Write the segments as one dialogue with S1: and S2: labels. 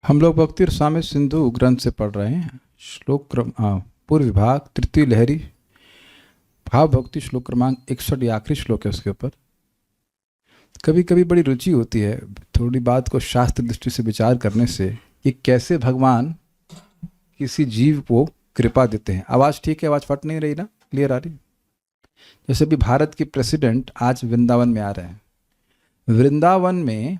S1: हम लोग भक्ति रसामृत सिंधु ग्रंथ से पढ़ रहे हैं। श्लोक क्रम पूर्व विभाग तृतीय लहरी भाव भक्ति श्लोक क्रमांक 61 ये आखिरी श्लोक है। उसके ऊपर कभी कभी बड़ी रुचि होती है थोड़ी बात को शास्त्र दृष्टि से विचार करने से कि कैसे भगवान किसी जीव को कृपा देते हैं। आवाज़ ठीक है? आवाज़ फट नहीं रही ना? क्लियर आ रही? जैसे भी भारत के प्रेसिडेंट आज वृंदावन में आ रहे हैं। वृंदावन में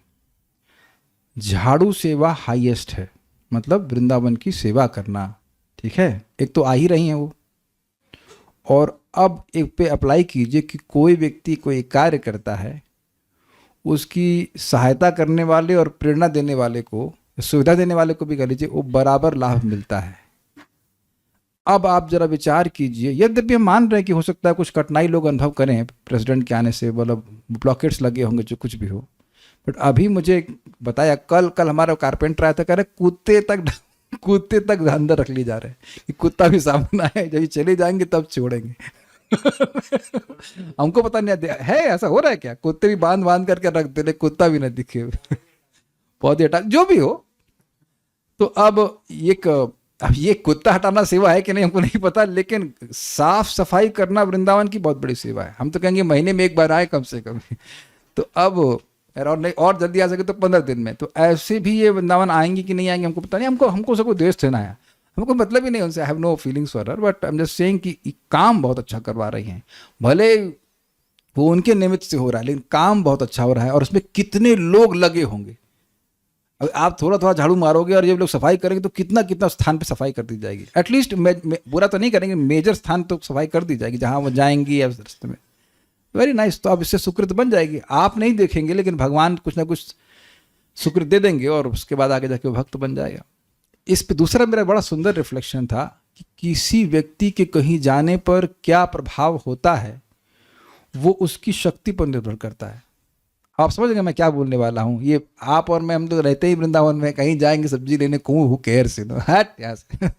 S1: झाड़ू सेवा हाईएस्ट है, मतलब वृंदावन की सेवा करना, ठीक है। एक तो आ ही रही हैं वो, और अब एक पे अप्लाई कीजिए कि कोई व्यक्ति कोई कार्य करता है, उसकी सहायता करने वाले और प्रेरणा देने वाले को, सुविधा देने वाले को भी कह लीजिए, वो बराबर लाभ मिलता है। अब आप जरा विचार कीजिए, यद्यपि हम मान रहे हैं कि हो सकता है कुछ कठिनाई लोग अनुभव करें प्रेसिडेंट के आने से, मतलब ब्लॉकेट्स लगे होंगे, जो कुछ भी हो, बट अभी मुझे बताया कल हमारा कारपेंटर आया था, कह रहे कुत्ते तक अंदर रख ली जा रहे हैं कि कुत्ता भी सामने है, जब चले जाएंगे तब छोड़ेंगे। हमको पता नहीं है ऐसा हो रहा है क्या? कुत्ते भी बांध करके रख दे, कुत्ता भी न दिखे। पौधे हटा, जो भी हो। तो अब ये कुत्ता हटाना सेवा है कि नहीं हमको नहीं पता, लेकिन साफ सफाई करना वृंदावन की बहुत बड़ी सेवा है। हम तो कहेंगे महीने में एक बार आए कम से कम। तो अब और जल्दी आ सके तो 15 दिन में। तो ऐसे भी ये वृंदावन आएंगे कि नहीं आएंगे हमको पता नहीं। हमको सबको द्वेष देना है, हमको मतलब ही नहीं उनसे। I have no feelings for her, but I am just saying कि काम बहुत अच्छा करवा रही हैं। भले वो उनके निमित्त से हो रहा है, लेकिन काम बहुत अच्छा हो रहा है, और उसमें कितने लोग लगे होंगे। अब आप थोड़ा झाड़ू मारोगे और जब लोग सफाई करेंगे तो कितना स्थान पे सफाई कर दी जाएगी। एटलीस्ट बुरा तो नहीं करेंगे, मेजर स्थान तो सफाई कर दी जाएगी जहाँ वो जाएंगी या रास्ते में। Very nice. तो अब इससे सुकृत बन जाएगी। आप नहीं देखेंगे, लेकिन भगवान कुछ ना कुछ सुकृत दे देंगे, और उसके बाद आगे जाके वो भक्त बन जाएगा। इस पे दूसरा मेरा बड़ा सुंदर रिफ्लेक्शन था कि किसी व्यक्ति के कहीं जाने पर क्या प्रभाव होता है, वो उसकी शक्ति पर निर्भर करता है। आप समझ गए मैं क्या बोलने वाला हूँ? ये आप और मैं, हम तो रहते ही वृंदावन में, कहीं जाएंगे सब्जी लेने, हु केयर्स, हट यहाँ से।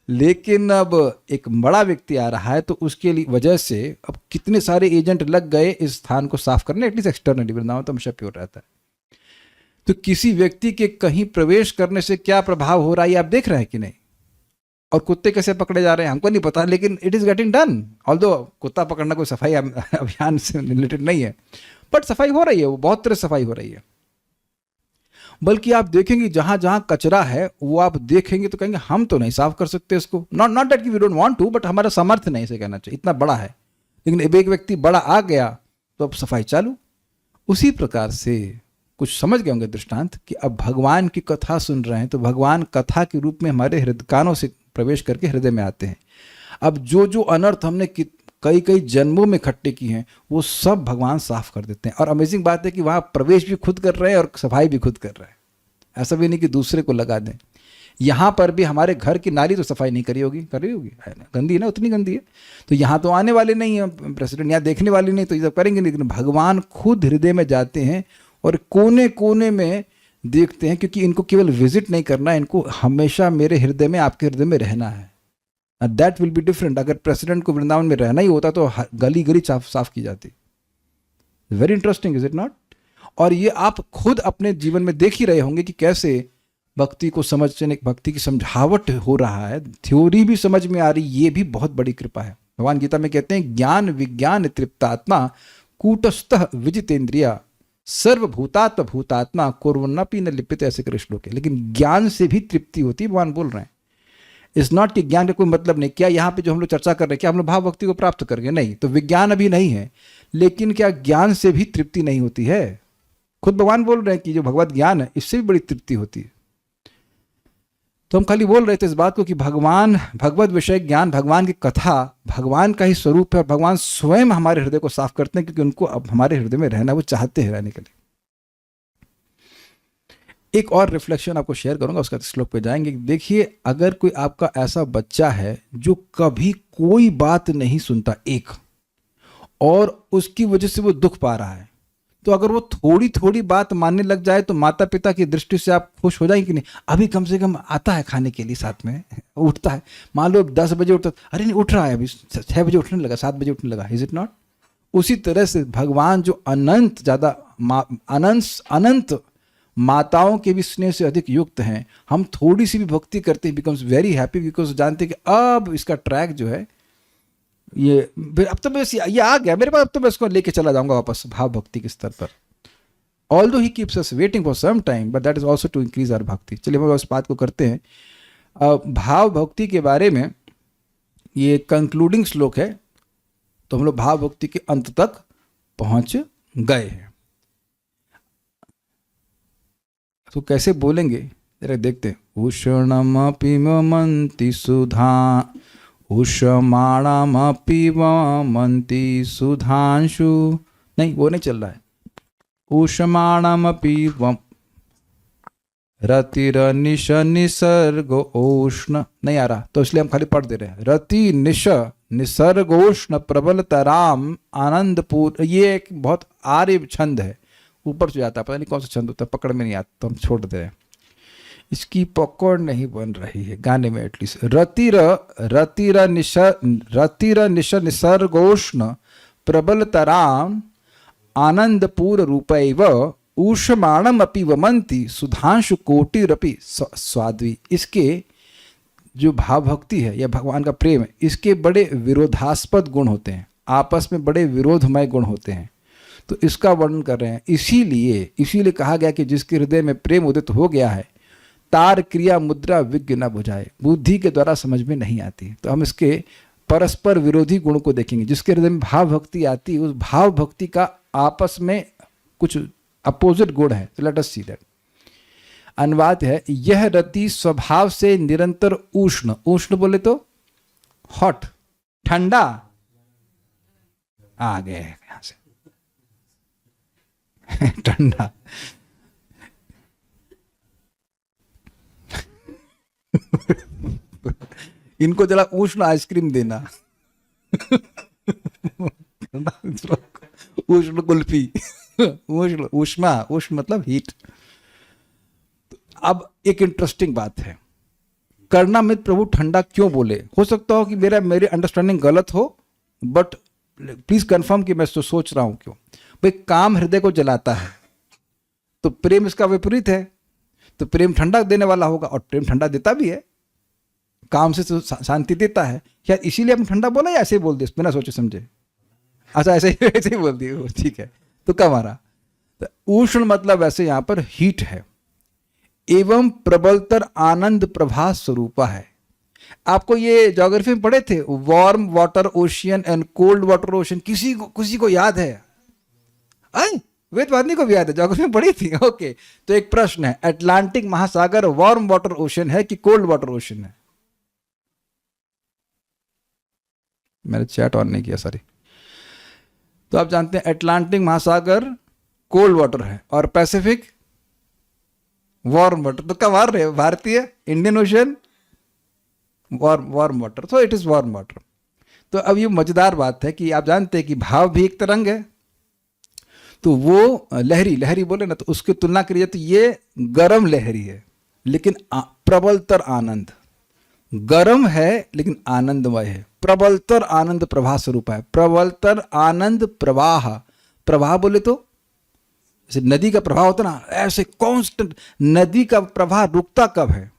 S1: लेकिन अब एक बड़ा व्यक्ति आ रहा है, तो उसके लिए वजह से अब कितने सारे एजेंट लग गए इस स्थान को साफ करने, एटलीस्ट एक्सटर्नली। वृंदावन तो हमेशा प्योर रहता है। तो किसी व्यक्ति के कहीं प्रवेश करने से क्या प्रभाव हो रहा है, आप देख रहे हैं कि नहीं? और कुत्ते कैसे पकड़े जा रहे हैं हमको नहीं पता, लेकिन it is getting done. Although कुत्ता पकड़ना कोई सफाई अभियान से रिलेटेड नहीं है, बट सफाई हो रही है, वो बहुत तरह सफाई हो रही है। बल्कि आप देखेंगे जहां जहां कचरा है, वो आप देखेंगे तो कहेंगे हम तो नहीं साफ कर सकते इसको। नॉट दैट कि we don't want to, but हमारा सामर्थ्य नहीं, इसे कहना चाहिए, इतना बड़ा है। लेकिन एक व्यक्ति बड़ा आ गया तो अब सफाई चालू। उसी प्रकार से कुछ समझ गए होंगे दृष्टांत कि अब भगवान की कथा सुन रहे हैं, तो भगवान कथा के रूप में हमारे हृदय कानों से प्रवेश करके हृदय में आते हैं। अब जो अनर्थ हमने कई जन्मों में इकट्ठे की हैं, वो सब भगवान साफ कर देते हैं। और अमेजिंग बात है कि वहाँ प्रवेश भी खुद कर रहे हैं और सफाई भी खुद कर रहे हैं। ऐसा भी नहीं कि दूसरे को लगा दें। यहाँ पर भी हमारे घर की नाली तो सफाई नहीं करी होगी गंदी है ना, उतनी गंदी है। तो यहाँ तो आने वाले नहीं है प्रेसिडेंट, यहाँ देखने वाले नहीं, तो ये सब करेंगे। लेकिन भगवान खुद हृदय में जाते हैं और कोने कोने में देखते हैं, क्योंकि इनको केवल विजिट नहीं करना है, इनको हमेशा मेरे हृदय में, आपके हृदय में रहना है। That will be different. अगर प्रेसिडेंट को वृंदावन में रहना ही होता तो गली गली साफ की जाती। Very interesting, is it not? और ये आप खुद अपने जीवन में देख ही रहे होंगे कि कैसे भक्ति को समझने, भक्ति की समझावट हो रहा है, थ्योरी भी समझ में आ रही। ये भी बहुत बड़ी कृपा है। भगवान गीता में कहते हैं ज्ञान विज्ञान तृप्तात्मा कूटस्थः विजितेंद्रिया सर्वभूतात्म भूतात्मा कुर्वन्नपि न लिप्यते, ऐसे कर श्लोक है। लेकिन ज्ञान से भी तृप्ति होती है, भगवान बोल रहे हैं। इस नॉट कि ज्ञान का कोई मतलब नहीं। क्या यहाँ पे जो हम लोग चर्चा कर रहे हैं, क्या हम लोग भाव भक्ति को प्राप्त करेंगे? नहीं। तो विज्ञान अभी नहीं है, लेकिन क्या ज्ञान से भी तृप्ति नहीं होती है? खुद भगवान बोल रहे हैं कि जो भगवत ज्ञान है, इससे भी बड़ी तृप्ति होती है। तो हम खाली बोल रहे थे इस बात को कि भगवान, भगवत विषय ज्ञान, भगवान की कथा भगवान का ही स्वरूप है, और भगवान स्वयं हमारे हृदय को साफ करते हैं, क्योंकि उनको अब हमारे हृदय में रहना, वो चाहते हैं रहने के लिए। एक और रिफ्लेक्शन आपको शेयर करूंगा, उसका श्लोक पे जाएंगे। देखिए, अगर कोई आपका ऐसा बच्चा है जो कभी कोई बात नहीं सुनता, एक, और उसकी वजह से वो दुख पा रहा है, तो अगर वो थोड़ी बात मानने लग जाए, तो माता पिता की दृष्टि से आप खुश हो जाएंगे कि नहीं? अभी कम से कम आता है खाने के लिए, साथ में उठता है। मान लो 10 बजे उठता, अरे नहीं उठ रहा है, अभी 6 बजे उठने लगा, 7 बजे उठने लगा। Is it not? उसी तरह से भगवान जो अनंत ज़्यादा अनंत माताओं के भी स्नेह से अधिक युक्त हैं। हम थोड़ी सी भी भक्ति करते हैं, बिकम्स वेरी हैप्पी, बिकॉज जानते हैं कि अब इसका ट्रैक जो है ये अब तो बस ये आ गया मेरे पास, अब तो मैं इसको लेके चला जाऊंगा वापस भाव भक्ति के स्तर पर। Although he keeps us waiting for some time, but that is also to increase our bhakti. चलिए हम उस बात को करते हैं। भाव भक्ति के बारे में ये कंक्लूडिंग श्लोक है, तो हम लोग भाव भक्ति के अंत तक पहुंच गए हैं। तो कैसे बोलेंगे जरा देखते हैं। उष्णमपि मन्ति सुधा, उष्माणमपि वमन्ति सुधांशु, नहीं वो नहीं चल रहा है। उष्माणमपि वम, रतिरनिश निसर्ग उष्ण, नहीं आ रहा तो इसलिए हम खाली पढ़ दे रहे हैं। रति निश निसर्गोष्ण प्रबलतराम आनंदपूर, ये एक बहुत आर्य छंद है, ऊपर से जाता है, पता नहीं कौन सा छंद होता है, पकड़ में नहीं आता तो हम छोड़ दे रहे हैं। इसकी पकड़ नहीं बन रही है गाने में एटलीस्ट। रतिर निश निसर्गोष्ण प्रबलतराम आनंदपूर रूपैव ऊष्माणमपि वमन्ति सुधांशु कोटिरपि स्वाद्वी। इसके जो भाव भक्ति है या भगवान का प्रेम है, इसके बड़े विरोधास्पद गुण होते हैं, आपस में बड़े विरोधमय गुण होते हैं, तो इसका वर्णन कर रहे हैं। इसीलिए कहा गया कि जिसके हृदय में प्रेम उदित हो गया है, तार क्रिया मुद्रा विज्ञ न बुझाए, बुद्धि के द्वारा समझ में नहीं आती। तो हम इसके परस्पर विरोधी गुण को देखेंगे। जिसके हृदय में भाव भक्ति आती है, उस भाव भक्ति का आपस में कुछ अपोजिट गुण है। तो लेट अस सी दैट। अनुवाद है, यह रति स्वभाव से निरंतर उष्ण, उष्ण बोले तो हॉट, ठंडा, आ गए यहां से ठंडा इनको जरा उष्ण आइसक्रीम देना उष्ण कुल्फी उष्ण, उष्ण मतलब हीट। अब एक इंटरेस्टिंग बात है, कर्णामृत प्रभु ठंडा क्यों बोले? हो सकता हो कि मेरी अंडरस्टैंडिंग गलत हो, बट प्लीज कंफर्म कि मैं तो सोच रहा हूं क्यों। भाई काम हृदय को जलाता है, तो प्रेम इसका विपरीत है, तो प्रेम ठंडा देने वाला होगा, और प्रेम ठंडा देता भी है, काम से शांति देता है। क्या इसीलिए हम ठंडा बोला या ऐसे ही बोल दिए बिना सोचे समझे? अच्छा ऐसे ही बोल दिए, ठीक है। तो कब आ रहा? तो उष्ण मतलब ऐसे यहां पर हीट है, एवं प्रबलतर आनंद प्रभा स्वरूपा है। आपको ये ज्योग्राफी में पढ़े थे, warm water ocean and cold water ocean, किसी को याद है? वेदवादी को भी याद है, ज्योग्राफी में पढ़ी थी। ओके, तो एक प्रश्न है, अटलांटिक महासागर वार्म वाटर ओशियन है कि कोल्ड वाटर ओशियन है? मैंने चैट ऑन नहीं किया, सॉरी। तो आप जानते हैं अटलांटिक महासागर कोल्ड वाटर है और पैसिफिक वार्म वाटर। तो क्या मार रहे हैं? भारतीय इंडियन ओशन वार्म वाटर, तो इट इज वार्म वाटर। तो अब ये मजेदार बात है कि आप जानते हैं कि भाव भी एक तरंग है, तो वो लहरी बोले ना, तो उसकी तुलना करिए तो ये गर्म लहरी है, लेकिन प्रबलतर आनंद, गर्म है लेकिन आनंदमय है। प्रबलतर आनंद प्रवाह स्वरूप है, प्रबलतर आनंद प्रवाह। प्रवाह बोले तो जैसे नदी का प्रवाह होता ना, ऐसे कांस्टेंट। नदी का प्रवाह रुकता कब है?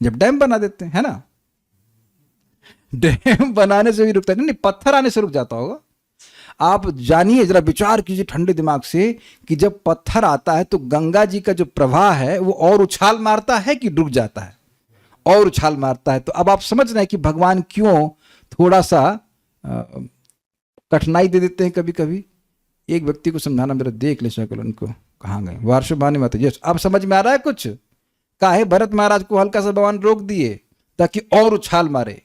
S1: जब डैम बना देते हैं, है ना? डैम बनाने से भी रुकता है, नहीं पत्थर आने से रुक जाता होगा। आप जानिए, जरा विचार कीजिए ठंडे दिमाग से कि जब पत्थर आता है तो गंगा जी का जो प्रवाह है वो और उछाल मारता है कि रुक जाता है? और उछाल मारता है। तो अब आप समझ रहे हैं कि भगवान क्यों थोड़ा सा कठिनाई दे देते हैं कभी कभी। एक व्यक्ति को समझाना, मेरा देख ले शक्ल उनको, कहाँ गए? वार्षवानी माता। यस, अब समझ में आ रहा है कुछ? काहे भरत महाराज को हल्का सा भगवान रोक दिए ताकि और उछाल मारे।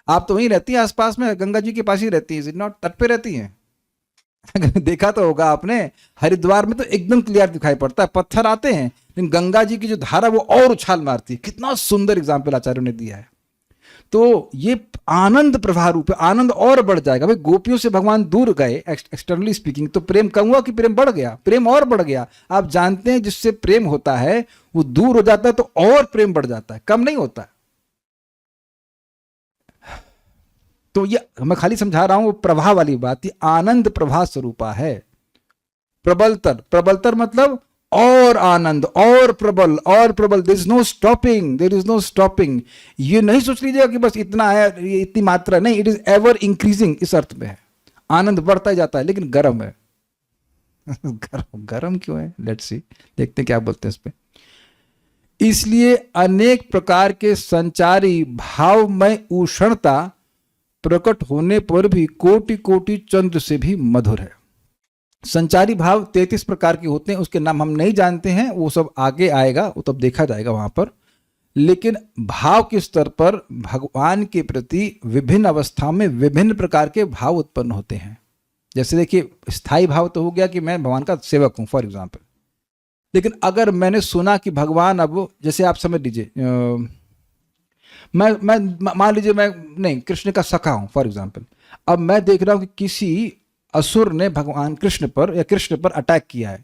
S1: आप तो वहीं रहती हैं आसपास में, गंगा जी के पास ही रहती है, नॉट तट पे रहती हैं। देखा तो होगा आपने, हरिद्वार में तो एकदम क्लियर दिखाई पड़ता है, पत्थर आते हैं लेकिन गंगा जी की जो धारा वो और उछाल मारती है। कितना सुंदर एग्जाम्पल आचार्यों ने दिया है। तो ये आनंद प्रवाह रूप है, आनंद और बढ़ जाएगा। भाई गोपियों से भगवान दूर गए एक्सटर्नली स्पीकिंग, तो प्रेम कम हुआ कि प्रेम बढ़ गया? प्रेम और बढ़ गया। आप जानते हैं जिससे प्रेम होता है वो दूर हो जाता है तो और प्रेम बढ़ जाता है, कम नहीं होता। तो ये मैं खाली समझा रहा हूं, वो प्रवाह वाली बात, ये आनंद प्रवाह स्वरूपा है। प्रबलतर, प्रबलतर मतलब और आनंद, और प्रबल, और प्रबल, there is no stopping, there is no stopping. ये नहीं सोच लीजिएगा कि बस इतना है, ये इतनी मात्रा नहीं, इट इज एवर इंक्रीजिंग, इस अर्थ में है। आनंद बढ़ता ही जाता है, लेकिन गर्म है। गर्म क्यों है? लेट्स सी, देखते हैं क्या बोलते हैं इस पे। इसलिए अनेक प्रकार के संचारी भावमय उष्णता प्रकट होने पर भी कोटि कोटि चंद्र से भी मधुर है। संचारी भाव 33 प्रकार के होते हैं, उसके नाम हम नहीं जानते हैं, वो सब आगे आएगा, वो तब देखा जाएगा वहां पर। लेकिन भाव के स्तर पर भगवान के प्रति विभिन्न अवस्थाओं में विभिन्न प्रकार के भाव उत्पन्न होते हैं। जैसे देखिए, स्थायी भाव तो हो गया कि मैं भगवान का सेवक हूं फॉर एग्जाम्पल। लेकिन अगर मैंने सुना कि भगवान, अब जैसे आप समझ लीजिए, मैं मान लीजिए मैं नहीं कृष्ण का सखा हूं फॉर एग्जाम्पल। अब मैं देख रहा हूं कि किसी असुर ने भगवान कृष्ण पर या कृष्ण पर अटैक किया है,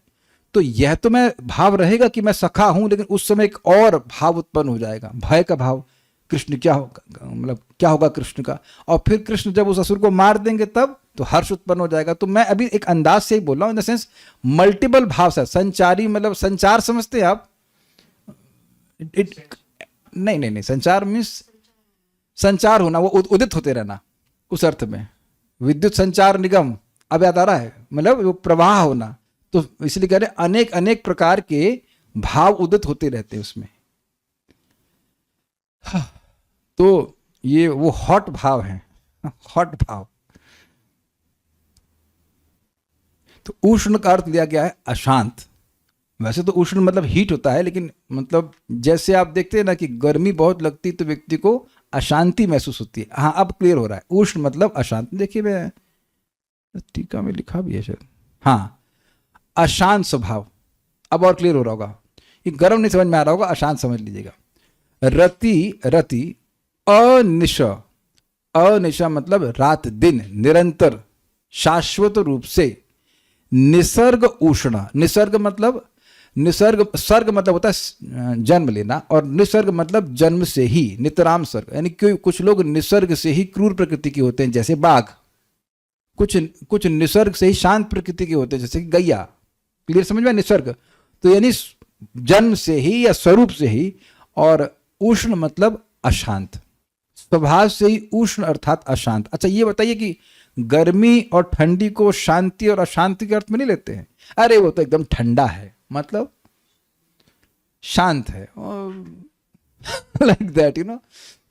S1: तो यह तो मैं भाव रहेगा कि मैं सखा हूं, लेकिन उस समय एक और भाव उत्पन्न हो जाएगा, भय का भाव। कृष्ण क्या होगा, मतलब क्या होगा कृष्ण का। और फिर कृष्ण जब उस असुर को मार देंगे तब तो हर्ष उत्पन्न हो जाएगा। तो मैं अभी एक अंदाज से ही बोल रहा हूं, इन द सेंस मल्टीपल भाव से। संचारी मतलब संचार समझते हैं आप? नहीं, संचार मीन्स संचार होना, वो उदित होते रहना, उस अर्थ में। विद्युत संचार निगम, अब याद आ रहा है, मतलब वो प्रवाह होना। तो इसलिए कह रहे अनेक अनेक प्रकार के भाव उदित होते रहते हैं उसमें। तो ये वो हॉट भाव है, हॉट भाव। तो उष्ण का अर्थ लिया गया है अशांत। वैसे तो उष्ण मतलब हीट होता है, लेकिन मतलब जैसे आप देखते हैं ना कि गर्मी बहुत लगती तो व्यक्ति को अशांति महसूस होती है। हाँ, अब क्लियर हो रहा है, उष्ण मतलब अशांत। देखिए मैं टीका में लिखा भी है शायद, हाँ, अशांत स्वभाव। अब और क्लियर हो रहा होगा, ये गर्म नहीं समझ में आ रहा होगा, अशांत समझ लीजिएगा। रति अनिश, अनिशा मतलब रात दिन, निरंतर शाश्वत रूप से। निसर्ग उष्ण, निसर्ग मतलब सर्ग मतलब होता है जन्म लेना, और निसर्ग मतलब जन्म से ही, नितराम सर्ग। यानी कि कुछ लोग निसर्ग से ही क्रूर प्रकृति के होते हैं जैसे बाघ, कुछ निसर्ग से ही शांत प्रकृति के होते हैं जैसे कि गैया। क्लियर समझ में? निसर्ग तो यानी जन्म से ही या स्वरूप से ही। और उष्ण मतलब अशांत, स्वभाव से ही उष्ण अर्थात अशांत। अच्छा ये बताइए कि गर्मी और ठंडी को शांति और अशांति के अर्थ में नहीं लेते हैं? अरे वो तो एकदम ठंडा है, मतलब शांत है, लाइक दैट, यू नो।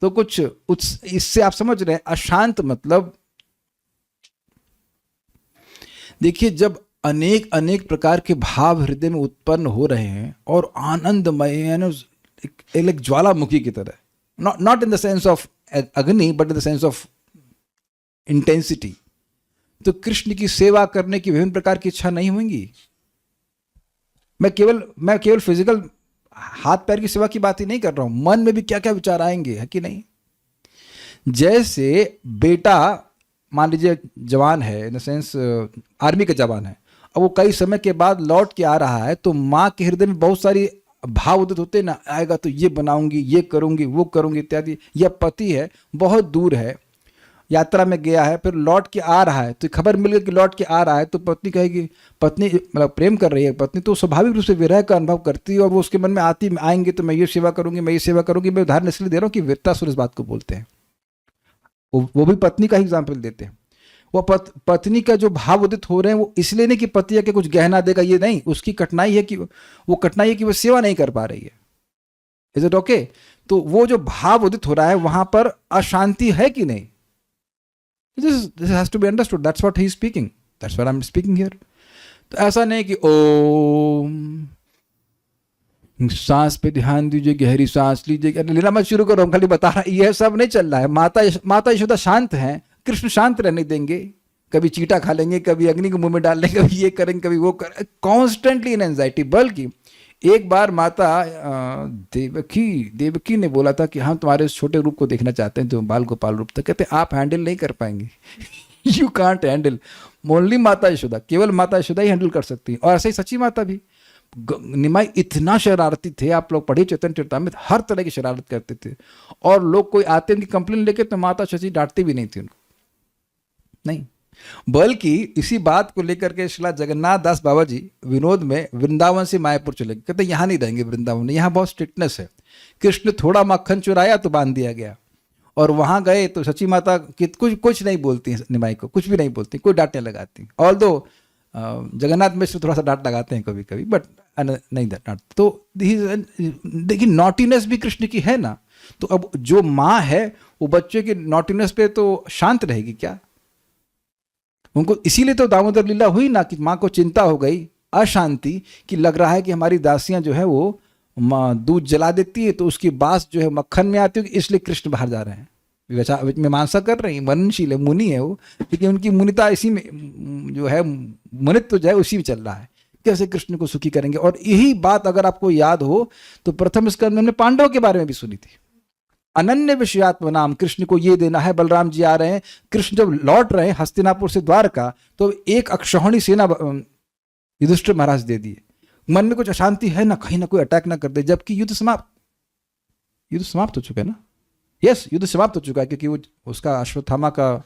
S1: तो कुछ इससे आप समझ रहे हैं, अशांत मतलब देखिए, जब अनेक अनेक प्रकार के भाव हृदय में उत्पन्न हो रहे हैं और आनंदमय, एक ज्वालामुखी की तरह, not in the sense of agni but in the sense of intensity. तो कृष्ण की सेवा करने की विभिन्न प्रकार की इच्छा नहीं होंगी। मैं केवल फिजिकल हाथ पैर की सेवा की बात ही नहीं कर रहा हूं, मन में भी क्या क्या विचार आएंगे, है कि नहीं। जैसे बेटा मान लीजिए जवान है, इन द सेंस आर्मी का जवान है, अब वो कई समय के बाद लौट के आ रहा है, तो माँ के हृदय में बहुत सारी भाव उदित होते हैं ना, आएगा तो ये बनाऊंगी, ये करूंगी, वो करूंगी इत्यादि। या पति है, बहुत दूर है, यात्रा में गया है, फिर लौट के आ रहा है, तो खबर मिल गई कि लौट के आ रहा है, तो पत्नी कहेगी, पत्नी मतलब प्रेम कर रही है पत्नी, तो स्वाभाविक रूप से विरह का अनुभव करती है, और वो उसके मन में आती, आएंगे तो मैं ये सेवा करूंगी, मैं ये सेवा करूंगी। मैं उदाहरण इसलिए दे रहा हूँ कि वीरतासुर इस बात को बोलते हैं, वो भी पत्नी का ही एग्जाम्पल देते हैं। वो पत्नी का जो भाव उदित हो रहे हैं, वो इसलिए नहीं कि पति आके कुछ गहना देगा, ये नहीं, उसकी कठिनाई है कि वो सेवा नहीं कर पा रही है। Is it okay? तो वो जो भाव उदित हो रहा है वहां पर अशांति है कि नहीं? This has to be understood. That's what he is speaking. That's what I'm speaking here. तो ऐसा नहीं कि ओम सांस पे ध्यान दीजिए, गहरी सांस लीजिए, लेना मत शुरू करो, खाली बता रहा, यह सब नहीं चल रहा है। माता यशोदा शांत हैं, कृष्ण शांत रहने देंगे? कभी चीटा खा लेंगे, कभी अग्नि को मुंह में डाल लेंगे, कभी ये करेंगे, कभी वो करेंगे, कॉन्स्टेंटली इन एंजाइटी। बल्कि एक बार माता देवकी ने बोला था कि हम तुम्हारे छोटे रूप को देखना चाहते हैं, जो बाल गोपाल रूप। तो कहते आप हैंडल नहीं कर पाएंगे, यू कांट हैंडल। ओनली माता यशोदा, केवल माता यशोदा ही हैंडल कर सकती है। और ऐसे ही सच्ची माता भी। निमाई इतना शरारती थे, आप लोग पढ़िए चैतन्य चरितामृत, हर तरह की शरारत करते थे। और लोग कोई आते उनकी कंप्लेन लेके तो माता शशि डांटती भी नहीं थी उनको, नहीं, बल्कि इसी बात को लेकर के श्रीला जगन्नाथ दास बाबा जी विनोद में वृंदावन से मायापुर चले गए। कहते यहाँ नहीं रहेंगे वृंदावन में, यहाँ बहुत स्ट्रिक्टनेस है। कृष्ण थोड़ा मक्खन चुराया तो बांध दिया गया, और वहाँ गए तो सची माता कुछ नहीं बोलती हैं, निमाई को कुछ भी नहीं बोलती, कोई डांटने लगाती। ऑल दो जगन्नाथ मिश्र थोड़ा सा डांट लगाते हैं कभी कभी, बट नहीं डांट। तो देखिए नॉटीनेस भी कृष्ण की है ना, तो अब जो माँ है वो बच्चे की नॉटीनेस पे तो शांत रहेगी क्या? उनको इसीलिए तो दामोदर लीला हुई ना, कि माँ को चिंता हो गई, अशांति, कि लग रहा है कि हमारी दासियां जो है वो दूध जला देती है तो उसकी बास जो है मक्खन में आती है, इसलिए कृष्ण बाहर जा रहे हैं। मीमांसा कर रही है, मननशील है, मुनि है वो, लेकिन उनकी मुनिता इसी में जो है, मुनित्व जो है उसी में चल रहा है, कैसे कृष्ण को सुखी करेंगे। और यही बात अगर आपको याद हो तो प्रथम स्कंद में हमने पांडव के बारे में भी सुनी थी। अनन्य विषयात्म नाम, कृष्ण को ये देना है। बलराम जी आ रहे हैं, कृष्ण जब लौट रहे हैं हस्तिनापुर से द्वारका, तो एक अक्षौहिणी सेना युधिष्ठिर महाराज दे दिए। मन में कुछ अशांति है ना, कहीं ना कोई अटैक ना कर दे, जबकि युद्ध समाप्त हो चुका है ना। यस, युद्ध समाप्त हो चुका है, क्योंकि वो उसका अश्वत्थामा का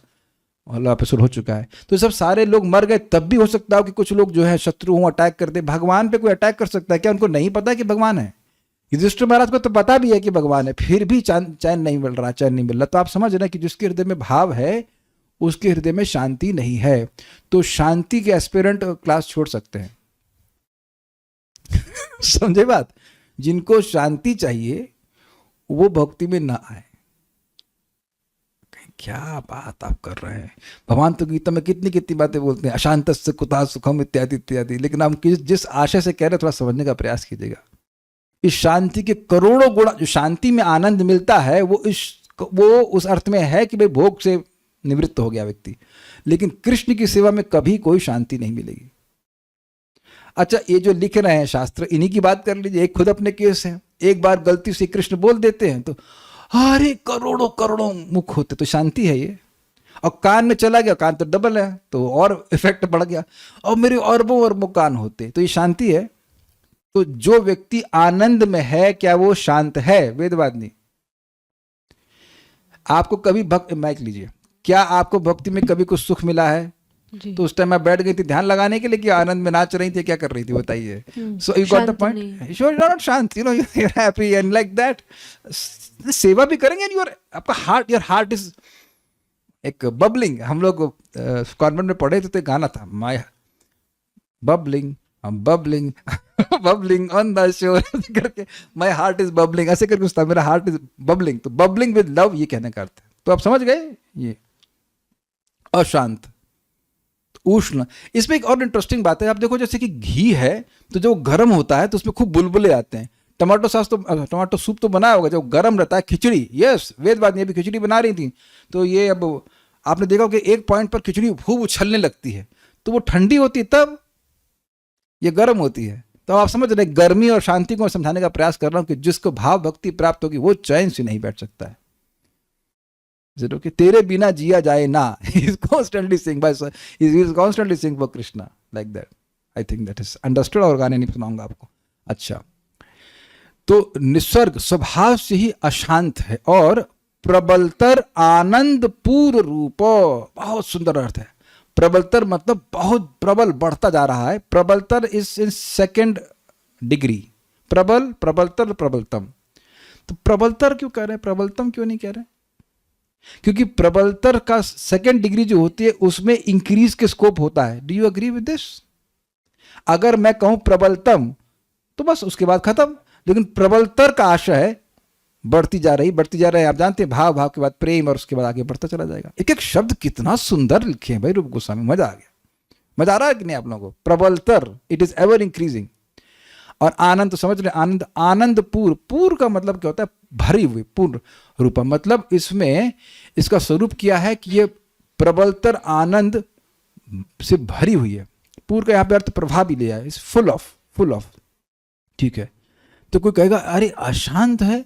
S1: एपिसोड हो चुका है। तो सब सारे लोग मर गए, तब भी हो सकता हो कि कुछ लोग जो है शत्रु हों, अटैक कर दे। भगवान पे कोई अटैक कर सकता है क्या? उनको नहीं पता कि भगवान है? युधिष्ठिर महाराज को तो पता भी है कि भगवान है, फिर भी चैन नहीं मिल रहा। तो आप समझ रहे हैं कि जिसके हृदय में भाव है उसके हृदय में शांति नहीं है। तो शांति के एस्पिरेंट क्लास छोड़ सकते हैं। समझे बात? जिनको शांति चाहिए वो भक्ति में ना आए। क्या बात आप कर रहे हैं? भगवान तो गीता में कितनी कितनी बातें बोलते हैं, अशांतस्य कुतः सुखम इत्यादि इत्यादि। लेकिन हम जिस आशय से कह रहे हैं थोड़ा समझने का प्रयास कीजिएगा। इस शांति के करोड़ों गुणा, जो शांति में आनंद मिलता है वो उस अर्थ में है कि भाई भोग से निवृत्त हो गया व्यक्ति, लेकिन कृष्ण की सेवा में कभी कोई शांति नहीं मिलेगी। अच्छा, ये जो लिख रहे हैं शास्त्र, इन्हीं की बात कर लीजिए। एक खुद अपने केस है, एक बार गलती से कृष्ण बोल देते हैं तो अरे करोड़ों करोड़ों मुख होते, तो शांति है ये। और कान में चला गया, कान तो डबल है तो और इफेक्ट बढ़ गया, और मेरे अरबों अरबों कान होते, तो ये शांति है। तो जो व्यक्ति आनंद में है, क्या वो शांत है? वेदवादिनी, आपको कभी माइक लीजिए, क्या आपको भक्ति में कभी कुछ सुख मिला है? तो उस टाइम मैं बैठ गई थी ध्यान लगाने के लिए कि आनंद में नाच रही थी, क्या कर रही थी बताइए? So you got the point. You are not shant, you know, you are happy and like that. सेवा भी करेंगे, आपका हार्ट, योर हार्ट इज एक बबलिंग। हम लोग कॉन्वेंट में पढ़े थे तो एक गाना था, my bubbling bubbling bubbling on the shore करके, माय हार्ट इज बबलिंग, ऐसे करके उसका मेरा हार्ट इज बबलिंग। तो बबलिंग विद लव ये कहने का अर्थ है। तो आप समझ गए? ये अशांत, उष्ण। इसमें एक और इंटरेस्टिंग बात है, आप देखो जैसे कि घी है तो जब गर्म होता है तो उसमें खूब बुलबुले आते हैं। टमाटो सूप तो बनाया होगा, जब गर्म रहता है। खिचड़ी, यस, वेदवादिनी अभी खिचड़ी बना रही थी, तो ये अब आपने देखा कि एक पॉइंट पर खिचड़ी खूब उछलने लगती है, तो वो ठंडी होती है तब, ये गर्म होती है। तो आप समझ रहे, गर्मी और शांति को समझाने का प्रयास कर रहा हूं कि जिसको भाव भक्ति प्राप्त होगी वो चैन से नहीं बैठ सकता है। जरूर कि तेरे बिना जिया जाए ना, he is constantly sing for Krishna like that. I think that is understood। और गाने नहीं सुनाऊंगा आपको। अच्छा, तो निसर्ग स्वभाव से ही अशांत है, और प्रबलतर आनंद पूर्ण रूप, बहुत सुंदर अर्थ है। प्रबलतर मतलब बहुत प्रबल, बढ़ता जा रहा है। प्रबलतर इज इन सेकेंड डिग्री, प्रबल, प्रबलतर, प्रबलतम। तो प्रबलतर क्यों कह रहे हैं, प्रबलतम क्यों नहीं कह रहे? क्योंकि प्रबलतर का सेकेंड डिग्री जो होती है उसमें इंक्रीज के स्कोप होता है। Do you agree with this? अगर मैं कहूं प्रबलतम तो बस उसके बाद खत्म, लेकिन प्रबलतर का आशय है बढ़ती जा रही है। आप जानते हैं भाव के बाद प्रेम, और उसके बाद आगे बढ़ता चला जाएगा। एक एक शब्द कितना सुंदर लिखे हैं भाई रूप गोस्वामी, मजा आ गया। मजा आ रहा है कि नहीं आप लोगों को? प्रबलतर, इट इज एवर इंक्रीजिंग। और आनंद तो समझ रहे, आनंद, आनंद पूर्ण। पूर्ण का मतलब क्या होता है? भरी हुई, पूर्ण रूप। मतलब इसमें इसका स्वरूप क्या है कि ये प्रबलतर आनंद से भरी हुई है। पूर्ण का यहाँ पे अर्थ प्रभाव भी लिया है, इस फुल ऑफ। ठीक है, तो कोई कहेगा अरे अशांत है,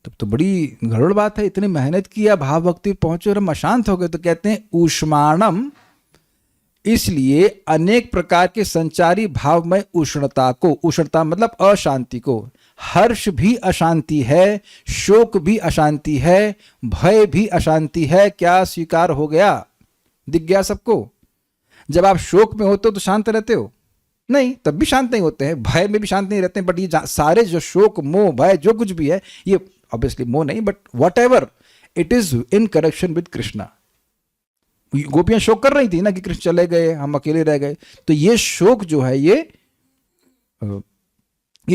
S1: तब तो बड़ी गड़बड़ बात है, इतनी मेहनत किया, भाव भक्ति पहुंचे और हम अशांत हो गए। तो कहते हैं ऊष्माणम, इसलिए अनेक प्रकार के संचारी भाव में उष्णता को, उष्णता मतलब अशांति को, हर्ष भी अशांति है, शोक भी अशांति है, भय भी अशांति है। क्या स्वीकार हो गया? दिख गया सबको? जब आप शोक में होते हो तो शांत रहते हो? नहीं, तब भी शांत नहीं होते हैं, भय में भी शांत नहीं रहते हैं। बट ये सारे जो शोक, मोह, भय, जो कुछ भी है, ये ऑब्वियसली मोह नहीं, but what ever it is in connection with Krishna. गोपियां शोक कर रही थी ना कि कृष्ण चले गए, हम अकेले रह गए। तो ये शोक जो है, ये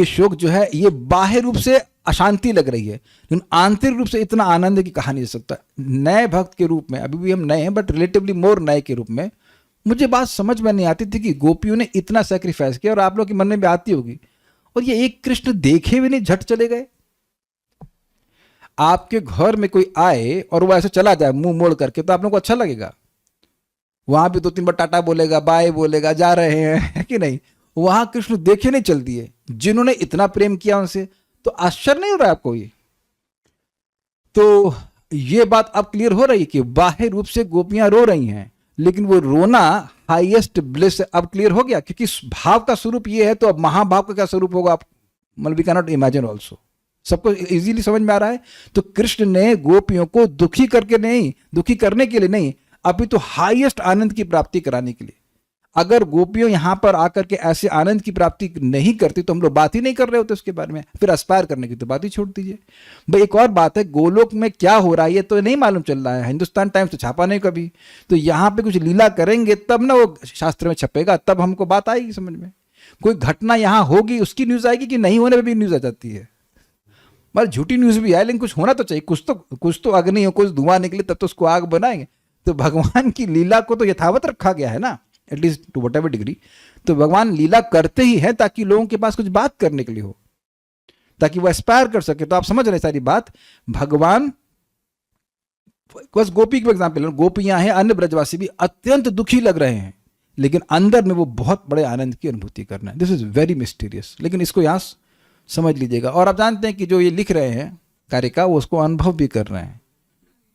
S1: शोक जो है, ये बाह्य रूप से अशांति लग रही है, लेकिन आंतरिक रूप से इतना आनंद की कहा नहीं जा सकता। नए भक्त के रूप में, अभी भी हम नए हैं बट रिलेटिवली मोर नए के रूप में, मुझे बात समझ में नहीं आती थी कि गोपियों ने इतना सेक्रीफाइस किया। और आप लोग के मन में भी आती होगी, और ये एक कृष्ण देखे भी नहीं झट चले गए। आपके घर में कोई आए और वो ऐसे चला जाए मुंह मोड़ करके, तो आप लोगों को अच्छा लगेगा? वहां भी 2-3 बार टाटा बोलेगा, बाय बोलेगा, जा रहे हैं कि नहीं? वहां कृष्ण देखे नहीं चल दिए, जिन्होंने इतना प्रेम किया उनसे। तो आश्चर्य नहीं हो रहा है आपको ये? तो ये बात अब क्लियर हो रही है कि बाह्य रूप से गोपियां रो रही हैं, लेकिन वो रोना हाईएस्ट ब्लिस अब क्लियर हो गया, क्योंकि भाव का स्वरूप ये है, तो अब महाभाव का क्या स्वरूप होगा? आप मतलब we can not imagine also. सबको इजीली समझ में आ रहा है? तो कृष्ण ने गोपियों को दुखी करके नहीं, दुखी करने के लिए नहीं, अभी तो हाईएस्ट आनंद की प्राप्ति कराने के लिए। अगर गोपियों यहां पर आकर के ऐसे आनंद की प्राप्ति नहीं करती तो हम लोग बात ही नहीं कर रहे होते उसके बारे में। फिर एस्पायर करने की तो बात ही छोड़ दीजिए। भाई एक और बात है, गोलोक में क्या हो रहा है ये तो नहीं मालूम चल रहा है, हिंदुस्तान टाइम्स तो छापा नहीं कभी। तो यहां पे कुछ लीला करेंगे तब ना वो शास्त्र में छपेगा, तब हमको बात आएगी समझ में। कोई घटना यहां होगी उसकी न्यूज आएगी, कि नहीं होने पर भी न्यूज आ जाती है। मतलब झूठी न्यूज भी है, लेकिन कुछ होना तो चाहिए, कुछ तो अग्नि हो, कुछ धुआं निकले तब तो उसको आग बनाएंगे। तो भगवान की लीला को तो यथावत रखा गया है ना, at least to what ever degree. तो भगवान लीला करते ही है ताकि लोगों के पास कुछ बात करने के लिए हो, ताकि वो एस्पायर कर सके। तो आप समझ रहे सारी बात। भगवान, बस गोपी के एग्जाम्पल, गोपियां हैं, अन्य ब्रजवासी भी अत्यंत दुखी लग रहे हैं, लेकिन अंदर में वो बहुत बड़े आनंद की अनुभूति करना है। This is very mysterious. लेकिन इसको यहां समझ लीजिएगा। और आप जानते हैं कि जो ये लिख रहे हैं कारिका, वो उसको अनुभव भी कर रहे हैं।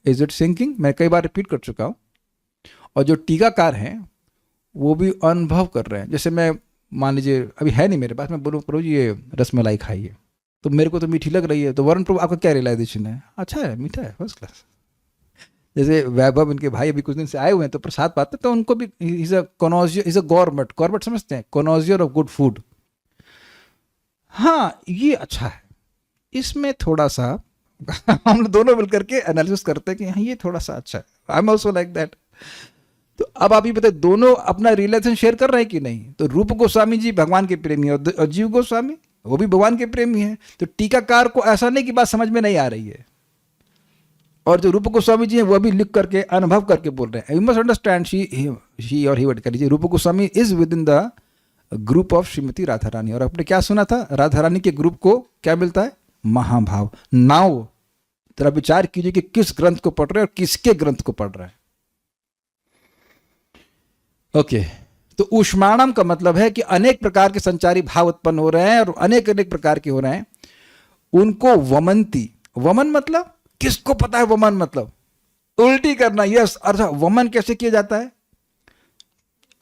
S1: Is it sinking? मैं कई बार रिपीट कर चुका हूं। और जो टीकाकार हैं वो भी अनुभव कर रहे हैं। जैसे मैं मान लीजिए अभी है नहीं मेरे पास, मैं बोलूँ प्रभु जी ये रसमलाई खाइए, तो मेरे को तो मीठी लग रही है, तो वरुण प्रभु आपका क्या रियलाइजेशन है? अच्छा है, मीठा है, फर्स्ट क्लास। जैसे वैभव इनके भाई अभी कुछ दिन से आए हुए हैं, तो प्रसाद पाते, तो उनको भी is a connoisseur, is a gourmet समझते हैं, कॉनोजियर ऑफ गुड फूड। हाँ ये अच्छा है, इसमें थोड़ा सा हम लोग दोनों मिलकर के एनालिसिस करते हैं कि हाँ ये थोड़ा सा अच्छा है। I am also like that. तो अब आप ये बताइए, दोनों अपना रिलेशन शेयर कर रहे हैं कि नहीं? तो रूप गोस्वामी जी भगवान के प्रेमी है, और जीव गोस्वामी वो भी भगवान के प्रेमी है। तो टीकाकार को ऐसा नहीं कि बात समझ में नहीं आ रही है, और जो रूप गोस्वामी जी हैं वो भी लिख करके अनुभव करके बोल रहे हैं। यू मस्ट अंडरस्टैंड, शी और ही वर्ड कर लीजिए, Rupa Goswami is with in the group of Shrimati Radha Rani. और आपने क्या सुना था? राधा रानी के ग्रुप को क्या मिलता है? महाभाव। नाउ जरा विचार कीजिए कि किस ग्रंथ को पढ़ रहे हैं और किसके ग्रंथ को पढ़ रहे हैं। ओके तो ऊष्माणम का मतलब है कि अनेक प्रकार के संचारी भाव उत्पन्न हो रहे हैं, और अनेक अनेक प्रकार के हो रहे हैं। उनको वमंती, वमन मतलब किसको पता है? वमन मतलब उल्टी करना। यस, अर्थात वमन कैसे किया जाता है?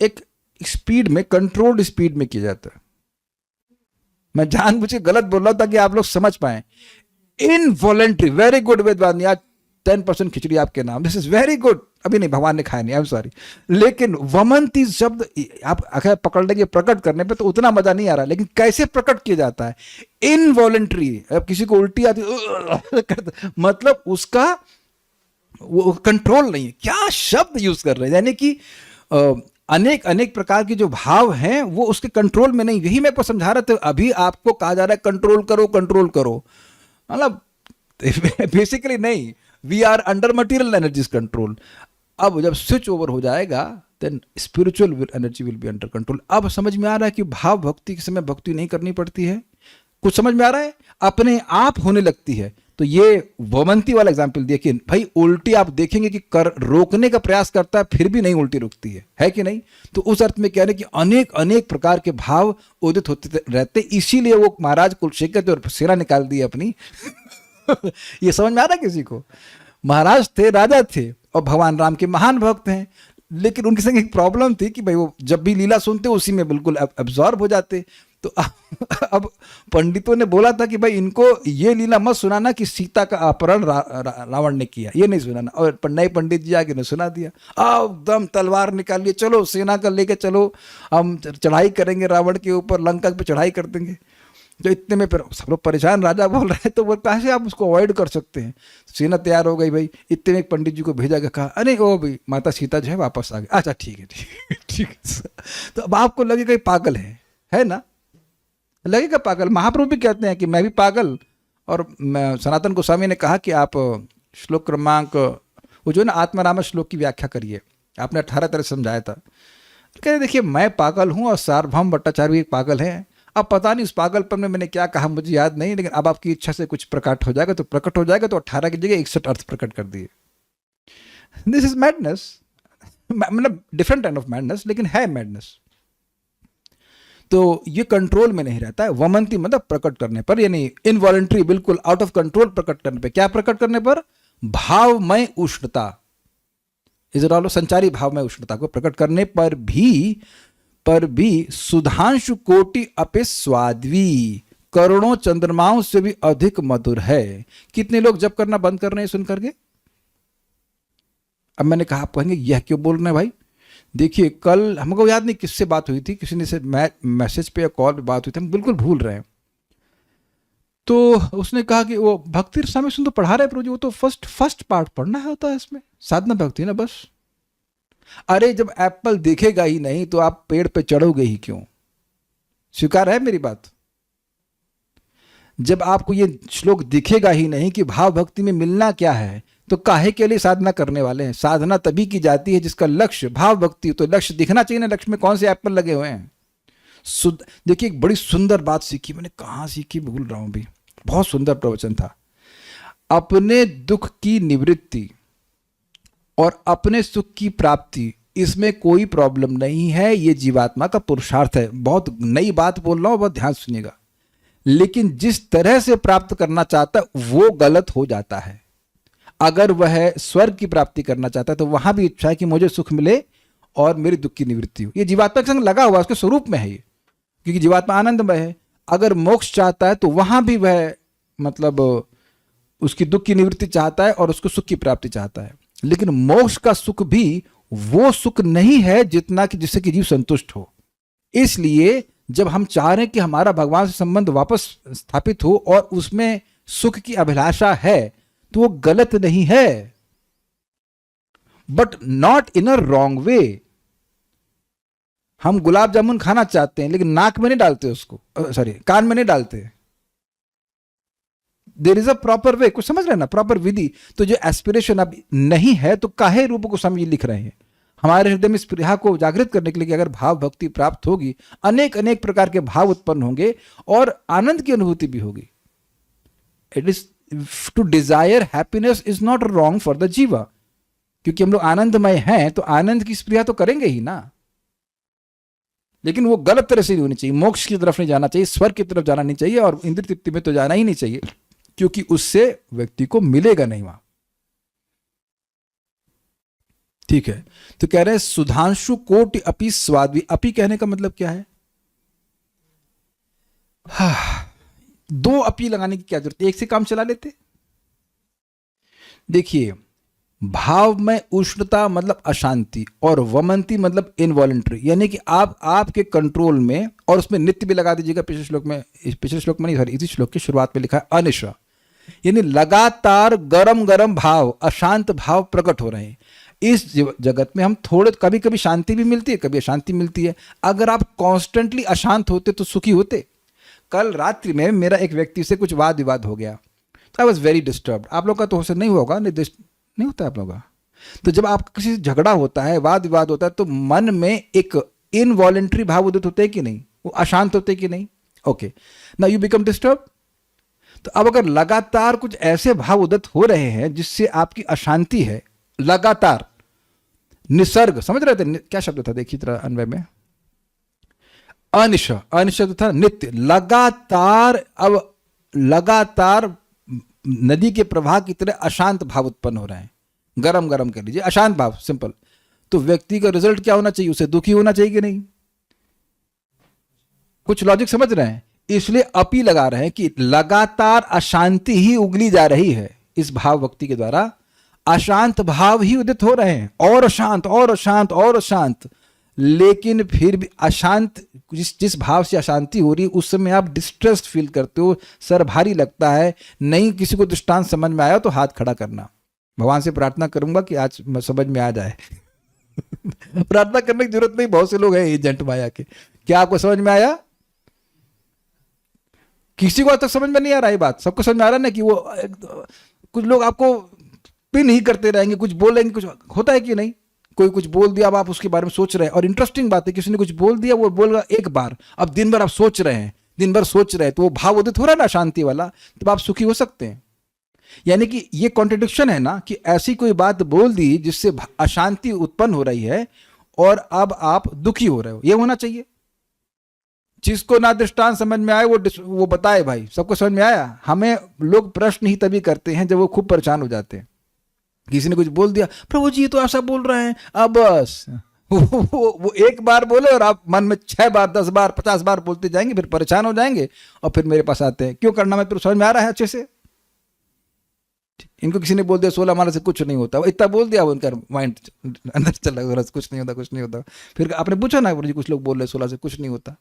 S1: एक स्पीड में, कंट्रोल्ड स्पीड में किया जाता है। मैं जानबूझ के गलत बोल रहा हूं ताकि आप लोग समझ पाए। इनवॉलेंट्री, वेरी गुड वेदवादी, आज 10% खिचड़ी आपके नाम, दिस इज वेरी गुड। अभी नहीं, भगवान ने खाया नहीं, आई एम सॉरी। लेकिन वमंती शब्द आप अगर पकड़ लेंगे प्रकट करने पे तो उतना मजा नहीं आ रहा, लेकिन कैसे प्रकट किया जाता है? इनवॉलेंट्री। अब किसी को उल्टी आती मतलब उसका वो कंट्रोल नहीं है। क्या शब्द यूज कर रहे हैं, यानी कि अनेक अनेक प्रकार के जो भाव हैं वो उसके कंट्रोल में नहीं। यही मैं आपको समझा रहा था। अभी आपको कहा जा रहा है कंट्रोल करो, कंट्रोल करो, मतलब बेसिकली नहीं, we are under material energies control. अब जब स्विच ओवर हो जाएगा then spiritual energy will be under control. अब समझ में आ रहा है कि भाव भक्ति के समय भक्ति नहीं करनी पड़ती है। कुछ समझ में आ रहा है, अपने आप होने लगती है। तो ये वमंती वाला एग्जाम्पल देखिए भाई, उल्टी आप देखेंगे कि कर रोकने का प्रयास करता है फिर भी नहीं उल्टी रुकती है कि नहीं? तो उस अर्थ में कह रहे कि अनेक अनेक प्रकार के भाव उदित होते रहते, इसीलिए वो महाराज कुलशेखर और सेना निकाल दी अपनी ये समझ में आ रहा है किसी को? महाराज थे, राजा थे, और भगवान राम के महान भक्त हैं, लेकिन उनके संग एक प्रॉब्लम थी कि भाई वो जब भी लीला सुनते उसी में बिल्कुल एब्जॉर्ब हो जाते। तो अब पंडितों ने बोला था कि भाई इनको ये लीला मत सुनाना कि सीता का अपहरण रावण ने किया, ये नहीं सुनाना। और नए पंडित जी आके ने सुना दिया, आओ दम तलवार निकालिए, चलो सेना का लेके चलो, हम चढ़ाई करेंगे रावण के ऊपर, लंका पे चढ़ाई कर देंगे। तो इतने में फिर सब लोग परेशान, राजा बोल रहे हैं तो वो कैसे आप उसको अवॉइड कर सकते हैं। सेना तैयार हो गई भाई, इतने में एक पंडित जी को भेजा गया, कहा अरे ओ भाई माता सीता जो है वापस आ गए। अच्छा ठीक है ठीक है। तो अब आपको लगेगा ये पागल है ना, लगेगा पागल। महाप्रभु भी कहते हैं कि मैं भी पागल। और सनातन गोस्वामी ने कहा कि आप श्लोक क्रमांक वो जो है ना आत्माराम श्लोक की व्याख्या करिए, आपने 18 तरह समझाया था। कहते देखिए मैं पागल हूँ और सार्वभौम भट्टाचार्य भी एक पागल है। अब पता नहीं उस पागलपन में मैंने क्या कहा मुझे याद नहीं, लेकिन अब आपकी इच्छा से कुछ प्रकट हो जाएगा तो प्रकट हो जाएगा। तो 18 की जगह 61 अर्थ प्रकट कर दिए। दिस इज मैडनेस, मतलब डिफरेंट काइंड ऑफ मैडनेस, लेकिन है मैडनेस। तो ये कंट्रोल में नहीं रहता है। वमंती मतलब प्रकट करने पर, यानी इनवॉलंटरी, बिल्कुल आउट ऑफ कंट्रोल प्रकट करने पर। क्या प्रकट करने पर? भावमय उष्णता, इज ऑल संचारी भावमय उष्णता को प्रकट करने पर भी सुधांशु कोटि अपे स्वाद्वी, करोड़ों चंद्रमाओं से भी अधिक मधुर है। कितने लोग जप करना बंद कर रहे हैं सुन करके? अब मैंने कहा, आप कहेंगे यह क्यों बोल रहे हैं भाई? देखिए कल हमको याद नहीं किससे बात हुई थी, किसी ने से मैसेज पे या कॉल पे बात हुई थी, हम बिल्कुल भूल रहे हैं। तो उसने कहा कि वो भक्ति रसामृत सिंधु तो पढ़ा रहे प्रभु जी, वो तो फर्स्ट पार्ट पढ़ना है होता है इसमें, साधना भक्ति ना बस। अरे जब एप्पल दिखेगा ही नहीं तो आप पेड़ पे चढ़ोगे ही क्यों? स्वीकार है मेरी बात? जब आपको ये श्लोक दिखेगा ही नहीं कि भाव भक्ति में मिलना क्या है, तो काहे के लिए साधना करने वाले हैं? साधना तभी की जाती है जिसका लक्ष्य भाव भक्ति हो। तो लक्ष्य दिखना चाहिए ना, लक्ष्य में कौन से एप्पल लगे हुए हैं? देखिए एक बड़ी सुंदर बात सीखी मैंने, कहाँ सीखी भूल रहा हूं भी, बहुत सुंदर प्रवचन था। अपने दुख की निवृत्ति और अपने सुख की प्राप्ति, इसमें कोई प्रॉब्लम नहीं है, ये जीवात्मा का पुरुषार्थ है। बहुत नई बात बोल रहा हूं, बहुत ध्यान सुनिएगा। लेकिन जिस तरह से प्राप्त करना चाहता है वो गलत हो जाता है। अगर वह स्वर्ग की प्राप्ति करना चाहता है तो वहां भी इच्छा है कि मुझे सुख मिले और मेरी दुख की निवृत्ति हो। ये जीवात्मा के संग लगा हुआ, उसके स्वरूप में है ये, क्योंकि जीवात्मा आनंदमय है। अगर मोक्ष चाहता है तो वहां भी वह मतलब उसकी दुख की निवृत्ति चाहता है और उसको सुख की प्राप्ति चाहता है। लेकिन मोक्ष का सुख भी वो सुख नहीं है जितना कि जिससे कि जीव संतुष्ट हो। इसलिए जब हम चाह रहे हैं कि हमारा भगवान से संबंध वापस स्थापित हो और उसमें सुख की अभिलाषा है, तो वो गलत नहीं है, but not in a wrong way. हम गुलाब जामुन खाना चाहते हैं लेकिन नाक में नहीं डालते उसको, सॉरी कान में नहीं डालते। There is a proper way, कुछ समझ रहे हैं ना, प्रॉपर विधि। तो जो एस्पिरेशन अब नहीं है तो काहे रूप को समझ लिख रहे हैं? हमारे हृदय में स्पृहा को जागृत करने के लिए कि अगर भाव भक्ति प्राप्त होगी, अनेक अनेक प्रकार के भाव उत्पन्न होंगे और आनंद की अनुभूति भी होगी। It is to desire happiness is not wrong for the jiva, क्योंकि हम लोग आनंदमय हैं तो आनंद की स्पृहा तो करेंगे ही ना। लेकिन वो गलत तरह से नहीं होनी चाहिए। मोक्ष की तरफ नहीं जाना चाहिए, स्वर्ग की तरफ जाना नहीं चाहिए, और इंद्रिय तृप्ति में तो जाना ही नहीं चाहिए, क्योंकि उससे व्यक्ति को मिलेगा नहीं वहां। ठीक है, तो कह रहे हैं सुधांशु कोटि अपि स्वाद्वी। अपि कहने का मतलब क्या है? दो अपी लगाने की क्या जरूरत, एक से काम चला लेते। देखिए भाव में उष्णता मतलब अशांति, और वमंती मतलब इनवॉलंटरी, यानी कि आप आपके कंट्रोल में, और उसमें नित्य भी लगा दीजिएगा। पिछले श्लोक में नहीं, सॉरी इसी श्लोक की शुरुआत में लिखा है अनिशा, यानी लगातार गरम गरम भाव, अशांत भाव प्रकट हो रहे हैं। इस जगत में हम थोड़े, कभी कभी शांति भी मिलती है, कभी अशांति मिलती है। अगर आप कॉन्स्टेंटली अशांत होते तो सुखी होते। कल रात्रि में मेरा एक व्यक्ति से कुछ वाद विवाद हो गया, तो आई वॉज वेरी डिस्टर्ब्ड। आप लोग का तो नहीं होगा, नहीं होता आप लोग का। तो जब आपका किसी से झगड़ा होता है, वाद विवाद होता है, तो मन में एक इनवॉलेंट्री भाव उदित होते हैं कि नहीं? वो अशांत होते कि नहीं? Okay, now you become disturb. तो अब अगर लगातार कुछ ऐसे भाव उदित हो रहे हैं जिससे आपकी अशांति है, लगातार निसर्ग, समझ रहे थे क्या शब्द था? देखिए तरह अन्वय में अनिश्चित था नित्य, लगातार। अब लगातार नदी के प्रवाह की तरह अशांत भाव उत्पन्न हो रहे हैं। गरम गरम कर लीजिए, अशांत भाव, सिंपल। तो व्यक्ति का रिजल्ट क्या होना चाहिए? उसे दुखी होना चाहिए कि नहीं? कुछ लॉजिक समझ रहे हैं? इसलिए अपी लगा रहे हैं कि लगातार अशांति ही उगली जा रही है इस भाव भक्ति के द्वारा। अशांत भाव ही उदित हो रहे हैं, और अशांत और अशांत और अशांत। लेकिन फिर भी अशांत, जिस भाव से अशांति हो रही है उस समय आप डिस्ट्रेस्ड फील करते हो, सर भारी लगता है। नहीं किसी को दृष्टांत समझ में आया तो हाथ खड़ा करना। भगवान से प्रार्थना करूंगा कि आज समझ में आ जाए। प्रार्थना करने की जरूरत नहीं, बहुत से लोग हैं एजेंट माया के। क्या आपको समझ में आया? किसी को आज तक समझ में नहीं आ रहा है बात? सबको समझ में आ रहा है ना कि वो कुछ लोग आपको पिन ही करते रहेंगे, कुछ बोलेंगे, कुछ होता है कि नहीं? कोई कुछ बोल दिया, अब आप उसके बारे में सोच रहे हैं। और इंटरेस्टिंग बात है, किसी ने कुछ बोल दिया, वो बोल रहा एक बार, अब दिन भर आप सोच रहे हैं, दिन भर सोच रहे हैं, तो वो भाव उदित हो रहा है ना शांति वाला, तब आप सुखी हो सकते हैं। यानी कि ये कॉन्ट्रडिक्शन है ना, कि ऐसी कोई बात बोल दी जिससे अशांति उत्पन्न हो रही है और अब आप दुखी हो रहे हो। ये होना चाहिए। जिसको ना दृष्टांत समझ में आए वो बताए भाई। सबको समझ में आया? हमें लोग प्रश्न ही तभी करते हैं जब वो खूब परेशान हो जाते हैं। किसी ने कुछ बोल दिया, प्रभु जी ये तो ऐसा बोल रहे हैं, अब बस वो एक बार बोले और आप मन में 6 बार 10 बार 50 बार बोलते जाएंगे, फिर परेशान हो जाएंगे और फिर मेरे पास आते हैं, क्यों करना? मैं तो समझ में आ रहा है अच्छे से। इनको किसी ने बोल दिया 16 माला से कुछ नहीं होता, वो इतना बोल दिया, उनका माइंड अंदर चला गया, कुछ नहीं होता, कुछ नहीं होता। फिर आपने पूछा ना, जी कुछ लोग बोल रहे 16 से कुछ नहीं होता।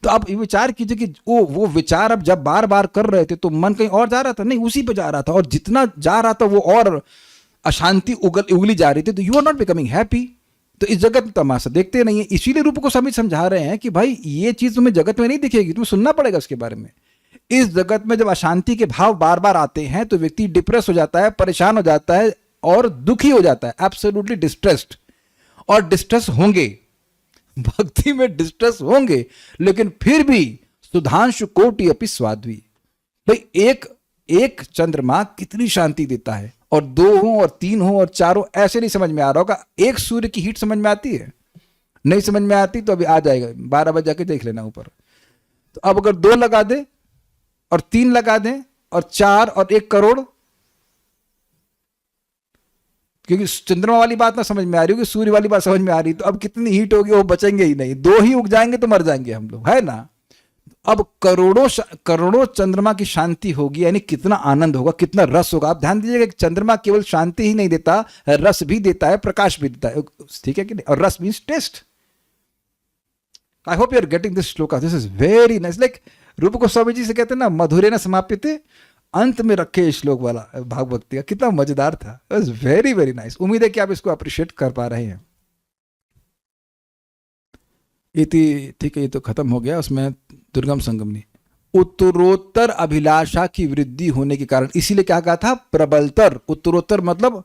S1: तो आप ये विचार कीजिए कि वो विचार अब जब बार बार कर रहे थे तो मन कहीं और जा रहा था? नहीं, उसी पे जा रहा था, और जितना जा रहा था वो और अशांति उगली जा रही थी। तो you are not becoming happy. तो इस जगत में तमाशा देखते नहीं है। इसीलिए रूप को समझा रहे हैं कि भाई ये चीज तुम्हें जगत में नहीं दिखेगी, तुम्हें सुनना पड़ेगा उसके बारे में। इस जगत में जब अशांति के भाव बार बार आते हैं तो व्यक्ति डिप्रेस हो जाता है, परेशान हो जाता है और दुखी हो जाता है, एब्सोल्युटली डिस्ट्रेस्ड। और डिस्ट्रेस होंगे, भक्ति में डिस्ट्रेस होंगे, लेकिन फिर भी सुधांशु कोटि अपि स्वाद्वी। भाई एक चंद्रमा कितनी शांति देता है, और 2 हो और 3 हो और 4 हो, ऐसे नहीं समझ में आ रहा होगा। एक सूर्य की हीट समझ में आती है? नहीं समझ में आती तो अभी आ जाएगा, 12 बजे जाके देख लेना ऊपर। तो अब अगर 2 लगा दे और 3 लगा दें और 4 और 1 करोड़, क्योंकि चंद्रमा वाली बात ना समझ में आ रही होगी, सूर्य वाली बात समझ में आ रही, तो अब कितनी हीट होगी, वो बचेंगे ही नहीं। 2 ही उग जाएंगे तो मर जाएंगे हम लोग, है ना? अब करोड़ों चंद्रमा की शांति होगी, यानी कितना आनंद होगा, कितना रस होगा। आप ध्यान दीजिएगा कि चंद्रमा केवल शांति ही नहीं देता, रस भी देता है, प्रकाश भी देता है, ठीक है कि नहीं? और रस means taste. I hope you are getting this shloka, this is very nice. Like Rupa Goswami जी से कहते हैं ना, मधुरे न समाप्यते, अंत में रखे श्लोक वाला भाग भक्ति का, कितना मजेदार था। Very very nice. उम्मीद है कि आप इसको अप्रिशिएट कर पा रहे हैं। इति, ठीक है, ये तो खत्म हो गया। उसमें दुर्गम संगमनी, उत्तरोत्तर अभिलाषा की वृद्धि होने के कारण, इसीलिए क्या कहा था? प्रबलतर। उत्तरोत्तर मतलब,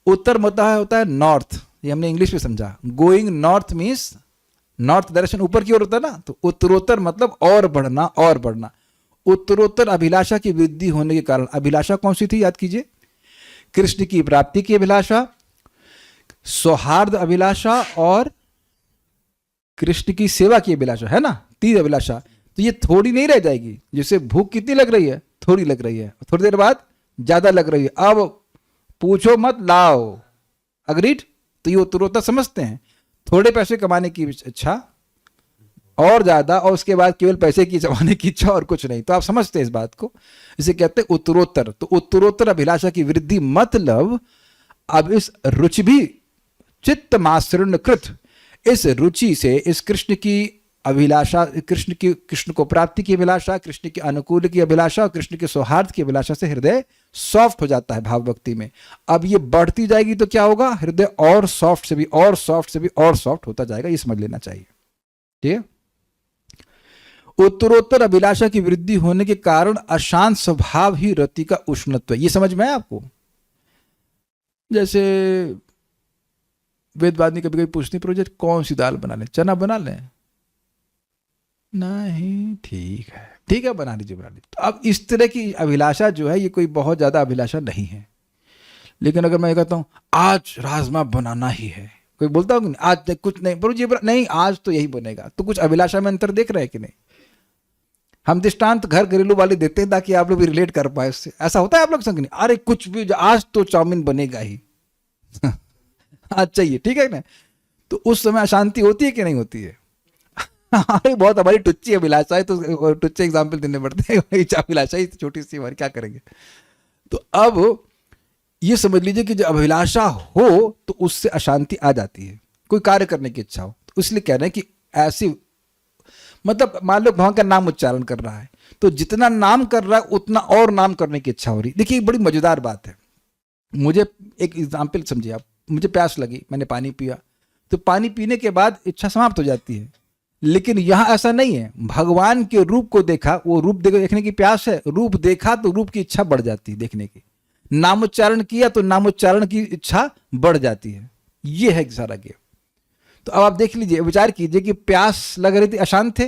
S1: उत्तर मतलब होता है नॉर्थ, ये हमने इंग्लिश में समझा। Going north means north direction ऊपर की ओर होता है ना, तो उत्तरोत्तर मतलब और बढ़ना और बढ़ना। उत्तरोत्तर अभिलाषा की वृद्धि होने के कारण, अभिलाषा कौन सी थी याद कीजिए? कृष्ण की प्राप्ति की अभिलाषा, सौहार्द अभिलाषा और कृष्ण की सेवा की अभिलाषा, है ना? 3 अभिलाषा। तो ये थोड़ी नहीं रह जाएगी। जैसे भूख कितनी लग रही है? थोड़ी लग रही है, थोड़ी देर बाद ज्यादा लग रही है, अब पूछो मत लाओ। अग्रीड? तो ये उत्तरोत्तर समझते हैं, थोड़े पैसे कमाने की इच्छा और ज्यादा, और उसके बाद केवल पैसे की जमाने की इच्छा और कुछ नहीं। तो आप समझते हैं इस बात को, इसे कहते हैं उत्तरोत्तर। तो उत्तरोत्तर अभिलाषा की वृद्धि मतलब अब इस रुचि भी चित्त मासृण कृत, इस रुचि से, इस कृष्ण की अभिलाषा, कृष्ण को प्राप्ति की अभिलाषा, कृष्ण के अनुकूल की अभिलाषा और कृष्ण के सौहार्द की अभिलाषा से हृदय सॉफ्ट हो जाता है भाव भक्ति में। अब ये बढ़ती जाएगी तो क्या होगा? हृदय और सॉफ्ट से भी और सॉफ्ट से भी और सॉफ्ट होता जाएगा। ये समझ लेना चाहिए, ठीक है? उत्तरोत्तर अभिलाषा की वृद्धि होने के कारण अशांत स्वभाव ही रति का उष्णत्व है। ये समझ में है आपको? जैसे वेदवादी कभी कभी पूछती, प्रोजेक्ट कौन सी दाल बना लें? चना बना लें? नहीं, ठीक है बना लीजिए, बना लीजिए। तो अब इस तरह की अभिलाषा जो है, ये कोई बहुत ज्यादा अभिलाषा नहीं है। लेकिन अगर मैं कहता हूं आज राजमा बनाना ही है, कोई बोलता हूँ आज कुछ नहीं, प्रभु जी नहीं आज तो यही बनेगा, तो कुछ अभिलाषा में अंतर देख रहे हैं कि नहीं? हम दृष्टांत घर घरेलू वाले देते हैं ताकि आप लोग भी रिलेट कर पाए उससे। ऐसा होता है आप लोग संग नहीं? अरे कुछ भी, आज तो चाउमीन बनेगा ही आज चाहिए, ठीक है ना? तो उस समय अशांति होती है कि नहीं होती है? अरे बहुत हमारी टुच्ची अभिलाषा है, तो टुच्चे एग्जाम्पल देने पड़ते हैं। इच्छा अभिलाषा ही छोटी सी हमारी, क्या करेंगे। तो अब ये समझ लीजिए कि जब अभिलाषा हो तो उससे अशांति आ जाती है। कोई कार्य करने की इच्छा हो, तो इसलिए कह रहे हैं कि ऐसी, मतलब मान लो भगवान का नाम उच्चारण कर रहा है, तो जितना नाम कर रहा है उतना और नाम करने की इच्छा हो रही। देखिए बड़ी मजेदार बात है। मुझे एक एग्जाम्पल समझिए आप, मुझे प्यास लगी, मैंने पानी पिया, तो पानी पीने के बाद इच्छा समाप्त हो जाती है। लेकिन यहां ऐसा नहीं है। भगवान के रूप को देखा, वो रूप देखने की प्यास है, रूप देखा तो रूप की इच्छा बढ़ जाती है देखने की। नामोच्चारण किया तो नामोच्चारण की इच्छा बढ़ जाती है। ये है सारा गेम। तो अब आप देख लीजिए, विचार कीजिए कि प्यास लग रही थी, अशांत थे,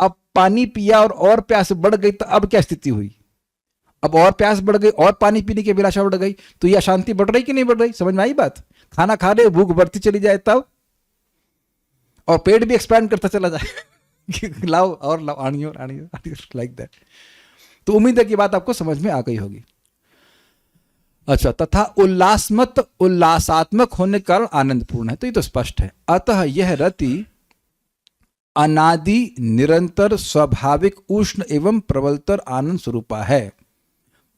S1: अब पानी पिया और प्यास बढ़ गई, तो अब क्या स्थिति हुई। अब और प्यास बढ़ गई और पानी पीने की अभिलाषा बढ़ गई, तो ये अशांति बढ़ रही कि नहीं बढ़ रही। समझ में आई बात। खाना खा रहे, भूख बढ़ती चली जाए तब, और पेट भी एक्सपैंड करता चला जाए लाओ और लाओ, आनियो आनियो लाइक दैट। तो उम्मीद है कि बात आपको समझ में आ गई होगी। अच्छा, तथा उल्लासात्मक होने के कारण आनंदपूर्ण है, तो ये तो स्पष्ट है। अतः यह रति अनादि निरंतर स्वाभाविक उष्ण एवं प्रबलतर आनंद स्वरूपा है।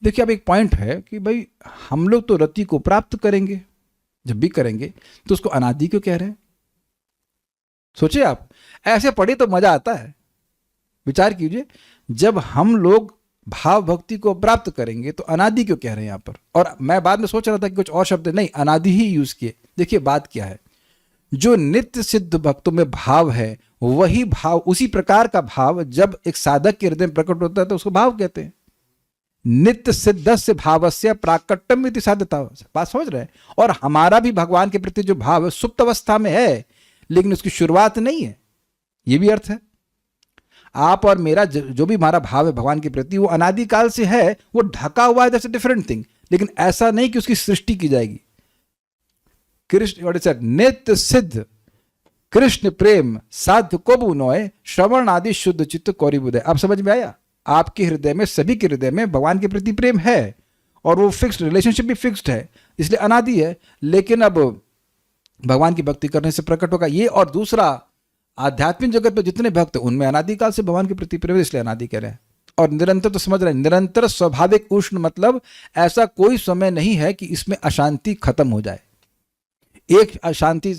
S1: देखिए अब एक पॉइंट है कि भाई हम लोग तो रति को प्राप्त करेंगे, जब भी करेंगे, तो उसको अनादि क्यों कह रहे हैं। सोचिए आप, ऐसे पढ़े तो मजा आता है। विचार कीजिए, जब हम लोग भाव भक्ति को प्राप्त करेंगे तो अनादि क्यों कह रहे हैं यहां पर। और मैं बाद में सोच रहा था कि कुछ और शब्द नहीं, अनादि ही यूज किए। देखिए बात क्या है, जो नित्य सिद्ध भक्तों में भाव है, वही भाव, उसी प्रकार का भाव जब एक साधक के हृदय में प्रकट होता है तो उसको भाव कहते हैं। नित्य सिद्धस्य भावस्य प्राकट्यम इति साध्यता। बात समझ रहे हैं। और हमारा भी भगवान के प्रति जो भाव है सुप्त अवस्था में है, लेकिन उसकी शुरुआत नहीं है, ये भी अर्थ है। आप और मेरा जो भी हमारा भाव है भगवान के प्रति, वो अनादिकाल से है, वो ढका हुआ है, दैट्स अ डिफरेंट थिंग। लेकिन ऐसा नहीं कि उसकी सृष्टि की जाएगी। कृष्ण नित्य सिद्ध कृष्ण प्रेम साध्य को बुनोए श्रवण आदि शुद्ध चित्त कौरी बुदय। आप समझ में आया। आपके हृदय में, सभी के हृदय में भगवान के प्रति प्रेम है, और वो फिक्स्ड रिलेशनशिप भी फिक्स्ड है, इसलिए अनादि है। लेकिन अब भगवान की भक्ति करने से प्रकट होगा ये। और दूसरा, आध्यात्मिक जगत में जितने भक्त हैं उनमें अनादिकाल से भगवान के प्रति प्रेम, इसलिए अनादि कह रहे हैं। और निरंतर तो समझ रहे हैं, निरंतर स्वाभाविक उष्ण, मतलब ऐसा कोई समय नहीं है कि इसमें अशांति खत्म हो जाए। एक अशांति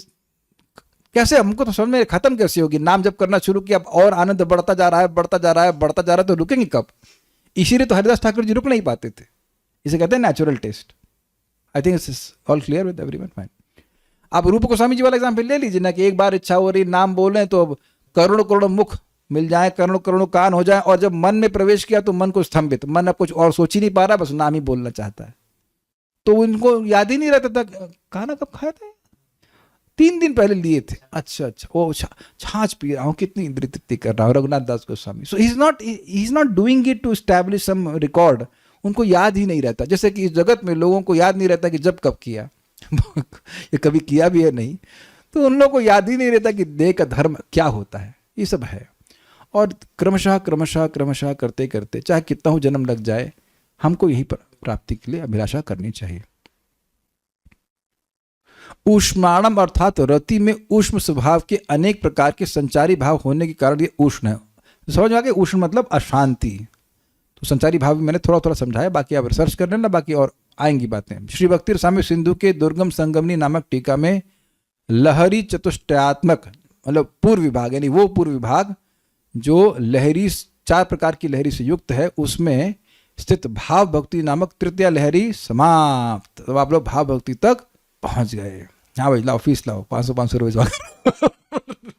S1: कैसे, हमको तो समझ में खत्म कैसे होगी। नाम जब करना शुरू किया, अब और आनंद बढ़ता जा रहा है, बढ़ता जा रहा है, बढ़ता जा रहा है, तो रुकेंगे कब। इसीलिए तो हरिदास ठाकुर जी रुक नहीं पाते थे। इसे कहते हैं natural taste. I think it's all clear with everyone, fine. आप रूप गोस्वामी जी वाला एग्जाम्पल ले लीजिए ना, कि एक बार इच्छा हो रही, नाम बोलें तो अब करोड़ों करोड़ों मुख मिल जाए, करोड़ों करोड़ों कान हो जाए, और जब मन में प्रवेश किया तो मन को स्तंभित, मन अब कुछ और सोच ही नहीं पा रहा, बस नाम ही बोलना चाहता है। तो उनको याद ही नहीं रहता था खाना कब खाया था, 3 दिन पहले लिए थे। अच्छा अच्छा, वो छाछ पी रहा हूँ, कितनी इंद्रिय तृप्ति कर रहा हूँ, Raghunath Das Goswami. So he is not doing it to establish some record. उनको याद ही नहीं रहता। जैसे कि इस जगत में लोगों को याद नहीं रहता कि जब कब किया ये कभी किया भी है नहीं, तो उन लोगों को याद ही नहीं रहता कि देह का धर्म क्या होता है। ये सब है। और क्रमशः क्रमशः क्रमशः करते करते, चाहे कितना हो जन्म लग जाए, हमको यही प्राप्ति के लिए अभिलाषा करनी चाहिए। ऊष्माणम अर्थात रति में ऊष्म स्वभाव के अनेक प्रकार के संचारी भाव होने के कारण ये उष्ण है। तो समझ में आ गया, उष्ण मतलब अशांति। तो संचारी भाव मैंने थोड़ा थोड़ा समझाया, बाकी आप रिसर्च कर लेना, बाकी और आएंगी बातें। श्री भक्ति रसामृत सिंधु के दुर्गम संगमनी नामक टीका में लहरी चतुष्टयात्मक, मतलब पूर्व विभाग, यानी वो पूर्व विभाग जो लहरी, 4 प्रकार की लहरी से युक्त है, उसमें स्थित भाव भक्ति नामक तृतीय लहरी समाप्त। तो आप लोग भाव भक्ति तक पहुंच गए। हाँ भाई लाओ, फीस लाओ, 500 रुपये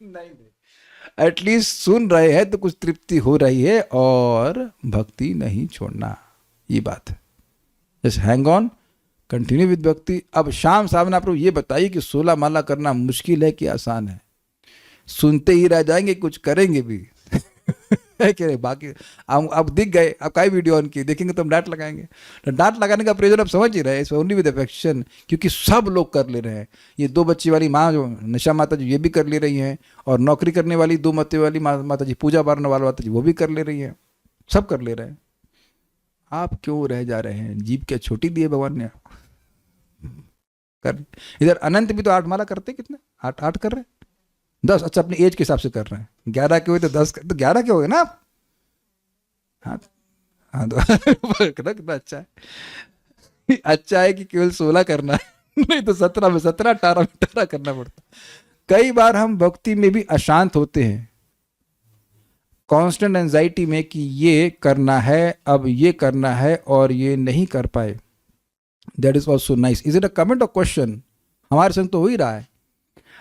S1: नहीं, एटलीस्ट सुन रहे हैं तो कुछ तृप्ति हो रही है, और भक्ति नहीं छोड़ना, ये बात है। Just hang on, continue with भक्ति। अब शाम सामने आप लोग ये बताइए कि 16 माला करना मुश्किल है कि आसान है। सुनते ही रह जाएंगे, कुछ करेंगे भी है कि नहीं। बाकी अब दिख गए, अब का वीडियो ऑन की देखेंगे तो हम डांट लगाएंगे। तो डांट लगाने का प्रयोजन आप समझ ही रहे, इट्स ओनली विद अफेक्शन, क्योंकि सब लोग कर ले रहे हैं। ये 2 बच्ची वाली माँ जो निशा माता जी, ये भी कर ले रही हैं, और नौकरी करने वाली 2 मत्ते वाली माता जी, पूजा बारने वाला माता जी, वो भी कर ले रही हैं। सब कर ले रहे हैं। आप क्यों रह जा रहे हैं। जीभ क्या छोटी दी है भगवान ने कर। इधर अनंत भी तो 8 माला करते, कितने 8 कर रहे हैं। 10, अच्छा अपनी एज के हिसाब से कर रहे हैं, 11 के हुए तो 10, तो 11 के हो गए ना आप। हाँ, हाँ तो कितना अच्छा है, अच्छा है कि केवल 16 करना है नहीं तो 17 में 17, 18 में 18 करना पड़ता। कई बार हम भक्ति में भी अशांत होते हैं, कांस्टेंट एंजाइटी में कि ये करना है, अब ये करना है और ये नहीं कर पाए। That is also nice. Is it a comment और क्वेश्चन? हमारे संग तो हो ही रहा है।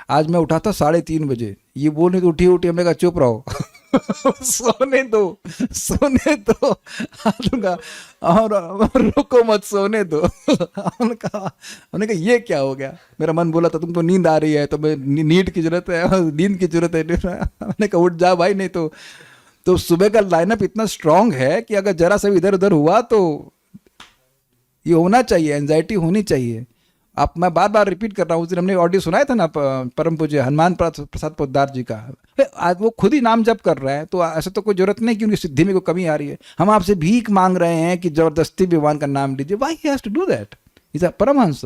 S1: आज मैं उठा था 3:30 बजे, ये बोलने तो उठी उठी, हमने कहा चुप रहो सोने दो, सोने दो, दूंगा और रुको मत, सोने दो हमने कहा ये क्या हो गया? मेरा मन बोला था तुमको नींद आ रही है, तो मैं नींद की जरूरत है, नींद की जरूरत है मैंने कहा उठ जा भाई, नहीं तो सुबह का लाइनअप इतना स्ट्रांग है कि अगर जरा सा इधर उधर हुआ तो ये होना चाहिए, एंजाइटी होनी चाहिए। आप, मैं बार बार रिपीट कर रहा हूँ, उस दिन हमने ऑडियो सुनाया था ना परम पूज्य हनुमान प्रसाद पोद्दार जी का। आज वो खुद ही नाम जप कर रहे हैं, तो ऐसा तो कोई जरूरत नहीं कि उनकी सिद्धि में कोई कमी आ रही है। हम आपसे भीख मांग रहे हैं कि जबरदस्ती भगवान का नाम लीजिए, why he has to do that? Is a paramahamsa.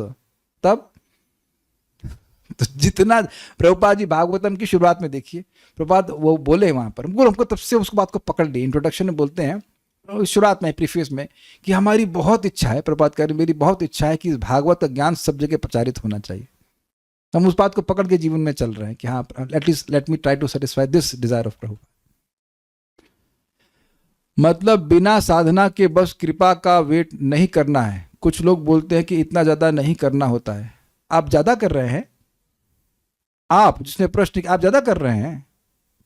S1: तब तो जितना प्रभुपाद जी भागवतम की शुरुआत में देखिए, प्रभुपाद वो बोले वहां पर, हमको तब से उसको बात को पकड़ ली। इंट्रोडक्शन में बोलते हैं, शुरुआत में प्रीफेस में, कि हमारी बहुत इच्छा है, प्रभात कह रहे मेरी बहुत इच्छा है कि इस भागवत का ज्ञान सब जगह प्रचारित होना चाहिए। हम उस बात को पकड़ के जीवन में चल रहे हैं कि हाँ, at least let me try to satisfy this desire of Prabhu. मतलब बिना साधना के बस कृपा का वेट नहीं करना है। कुछ लोग बोलते हैं कि इतना ज्यादा नहीं करना होता है। आप ज्यादा कर रहे हैं, आप जिसने प्रश्न किया, आप ज्यादा कर रहे हैं,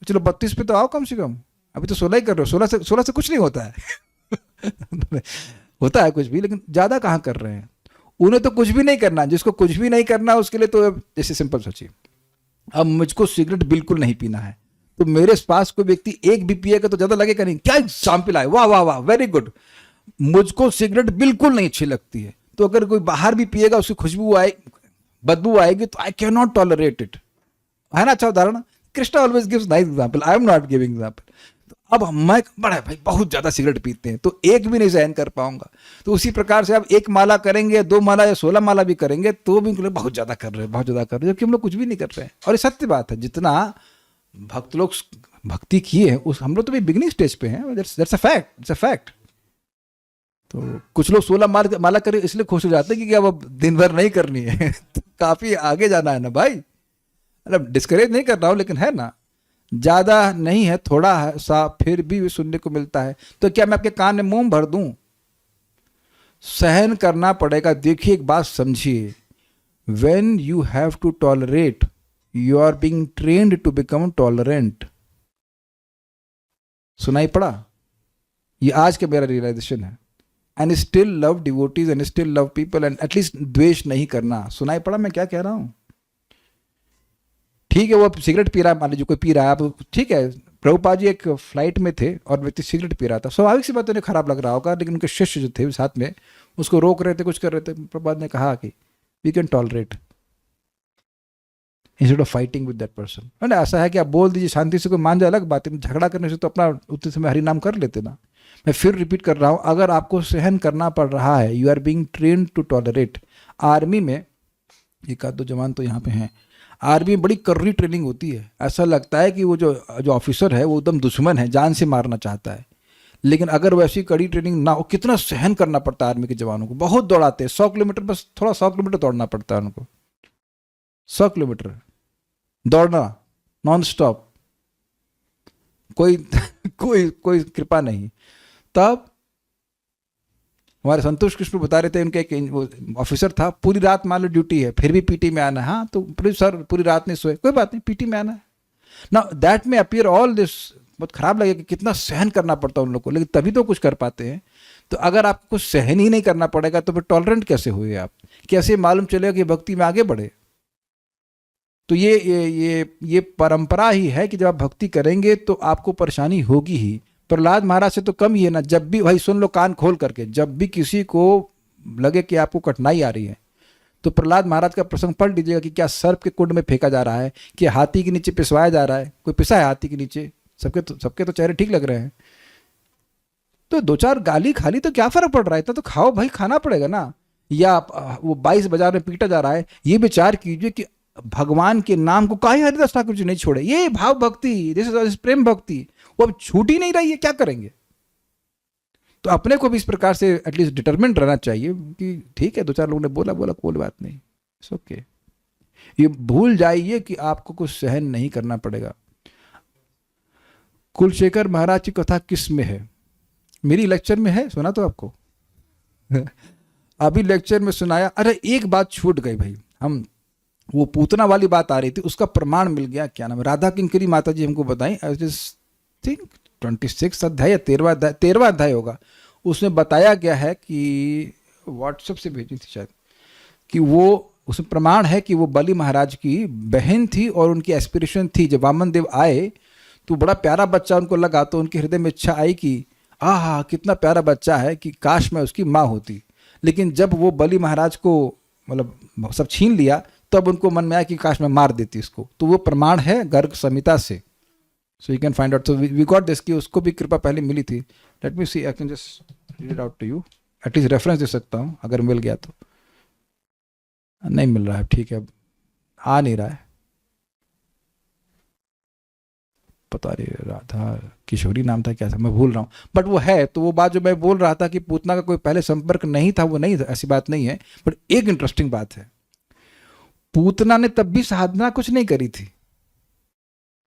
S1: चलो 32 पे तो आओ कम से कम। अभी तो 16 ही कर रहे हो, 16 से कुछ नहीं होता है होता है कुछ भी, लेकिन ज्यादा कहाँ कर रहे हैं? उन्हें तो कुछ भी नहीं करना, जिसको कुछ भी नहीं करना उसके लिए तो जैसे सिंपल सोचिए, अब मुझको सिगरेट बिल्कुल नहीं पीना है, तो मेरे पास कोई व्यक्ति एक भी पिएगा तो ज्यादा लगेगा नहीं, क्या एग्जाम्पल आए, वाह वाह वाह, वेरी गुड। मुझको सिगरेट बिल्कुल नहीं अच्छी लगती है, तो अगर कोई बाहर भी पिएगा उसकी खुशबू आए, बदबू आएगी, तो I can not tolerate it, है ना? अच्छा उदाहरण, Krishna always gives nice example, I am not giving example. अब मैं बड़ा भाई बहुत ज्यादा सिगरेट पीते हैं, तो एक भी नहीं सहन कर पाऊंगा। तो उसी प्रकार से आप 1 माला करेंगे, 2 माला या 16 माला भी करेंगे, तो भी बहुत ज्यादा कर रहे हैं, बहुत ज्यादा कर रहे हैं, जबकि हम लोग कुछ भी नहीं कर रहे हैं। और ये सत्य बात है, जितना भक्त लोग भक्ति किए हैं, उस हम लोग तो भी बिगिनिंग स्टेज पे हैं, that's a fact, it's a fact. तो कुछ लोग 16 माला करे इसलिए खुश हो जाते हैं कि अब दिन भर नहीं करनी है तो काफी आगे जाना है ना भाई। मतलब डिस्करेज नहीं कर रहा हूं, लेकिन है ना, ज्यादा नहीं है, थोड़ा है सा, फिर भी सुनने को मिलता है। तो क्या मैं आपके कान में मोम भर दूं? सहन करना पड़ेगा। देखिए एक बात समझिए, when you have to tolerate, you are being trained to become tolerant. सुनाई पड़ा? ये आज का मेरा रियलाइजेशन है। And still love devotees and still love people, and at least द्वेष नहीं करना। सुनाई पड़ा मैं क्या कह रहा हूं? ठीक है, वो सिगरेट पी रहा है, मान लीजिए कोई पी रहा है, आप ठीक है, प्रभुपाद जी एक फ्लाइट में थे और व्यक्ति सिगरेट पी रहा था, स्वाभाविक सी बात उन्हें खराब लग रहा होगा, लेकिन उनके शिष्य जो थे साथ में उसको रोक रहे थे, कुछ कर रहे थे। प्रभुपाद ने कहा कि we can tolerate instead of fighting with that person. मैंने ऐसा है कि आप बोल दीजिए शांति से, कोई मान जाए अलग बात है, झगड़ा करने से तो अपना उतने समय हरि नाम कर लेते ना। मैं फिर रिपीट कर रहा हूँ, अगर आपको सहन करना पड़ रहा है, you are being trained to tolerate. Army में एक आध दो जवान तो यहाँ पे हैं, आर्मी में बड़ी कर्री ट्रेनिंग होती है, ऐसा लगता है कि वो जो ऑफिसर है वो एकदम दुश्मन है, जान से मारना चाहता है। लेकिन अगर वैसी कड़ी ट्रेनिंग ना हो, कितना सहन करना पड़ता है आर्मी के जवानों को। बहुत दौड़ाते हैं, 100 किलोमीटर, बस थोड़ा 100 किलोमीटर दौड़ना पड़ता है उनको, 100 किलोमीटर दौड़ना नॉन स्टॉप, कोई कोई कृपा नहीं। तब हमारे संतोष कृष्ण बता रहे थे, उनके एक ऑफिसर था, पूरी रात मान लो ड्यूटी है, फिर भी पीटी में आना है। हाँ तो सर पूरी रात नहीं सोए, कोई बात नहीं, पीटी में आना है ना। दैट में अपीयर ऑल दिस, बहुत खराब लगेगा कि कितना सहन करना पड़ता है उन लोग को, लेकिन तभी तो कुछ कर पाते हैं। तो अगर आपको कुछ सहन ही नहीं करना पड़ेगा तो फिर टॉलरेंट कैसे हुए आप? कैसे मालूम चलेगा कि भक्ति में आगे बढ़े? तो ये परंपरा ही है कि जब आप भक्ति करेंगे तो आपको परेशानी होगी ही। प्रहलाद महाराज से तो कम ही है ना, जब भी भाई सुन लो कान खोल करके, जब भी किसी को लगे कि आपको कठिनाई आ रही है तो प्रहलाद महाराज का प्रसंग पढ़ लीजिएगा कि क्या सर्प के कुंड में फेंका जा रहा है, कि हाथी के नीचे पिसवाया जा रहा है। कोई पिसा है हाथी के नीचे? सबके तो चेहरे ठीक लग रहे हैं। तो 2-4 गाली खा ली तो क्या फर्क पड़ रहा है? इतना तो खाओ भाई, खाना पड़ेगा ना। या वो 22 बाजार में पीटा जा रहा है, ये विचार कीजिए कि भगवान के नाम को काहे हरिदास ठाकुर जी नहीं छोड़े। ये भाव भक्ति, जैसे प्रेम भक्ति, वो अब छूट ही नहीं रही है, क्या करेंगे। तो अपने को भी इस प्रकार से एटलीस्ट डिटरमिन्ड रहना चाहिए कि ठीक है, दो चार लोगों ने बोला बोला, कोई बात नहीं, इट्स ओके। ये भूल जाइए कि आपको कुछ सहन नहीं करना पड़ेगा। कुलशेखर महाराज की कथा किस में है? मेरी लेक्चर में है, सुना तो आपको अभी लेक्चर में सुनाया। अरे एक बात छूट गई भाई, हम वो पूतना वाली बात आ रही थी, उसका प्रमाण मिल गया। क्या नाम है, राधा किंकरी माता जी हमको बताई, थिंक 26 अध्याय या 13वां अध्याय होगा, उसमें बताया गया है कि व्हाट्सएप से भेजी थी शायद, कि वो उसमें प्रमाण है कि वो बलि महाराज की बहन थी और उनकी एस्पिरेशन थी, जब वामन देव आए तो बड़ा प्यारा बच्चा उनको लगा, तो उनके हृदय में इच्छा आई कि आहा कितना प्यारा बच्चा है, कि काश मैं उसकी माँ होती। लेकिन जब वो बलि महाराज को मतलब सब छीन लिया, तब उनको मन में आया कि काश मैं मार देती इसको। तो वो प्रमाण है गर्ग संहिता से, so you can find out. So we got this, कि उसको भी कृपा पहले मिली थी। Let me see, I can just read it out to you, at least reference दे सकता हूँ अगर मिल गया तो। नहीं मिल रहा है, ठीक है, आ नहीं रहा है, पता नहीं, राधा किशोरी नाम था क्या था, मैं भूल रहा हूँ, बट वो है। तो वो बात जो मैं बोल रहा था कि पूतना का कोई पहले संपर्क नहीं था, वो नहीं था, ऐसी बात नहीं है। बट एक इंटरेस्टिंग बात है, पूतना ने तब भी साधना कुछ नहीं करी थी,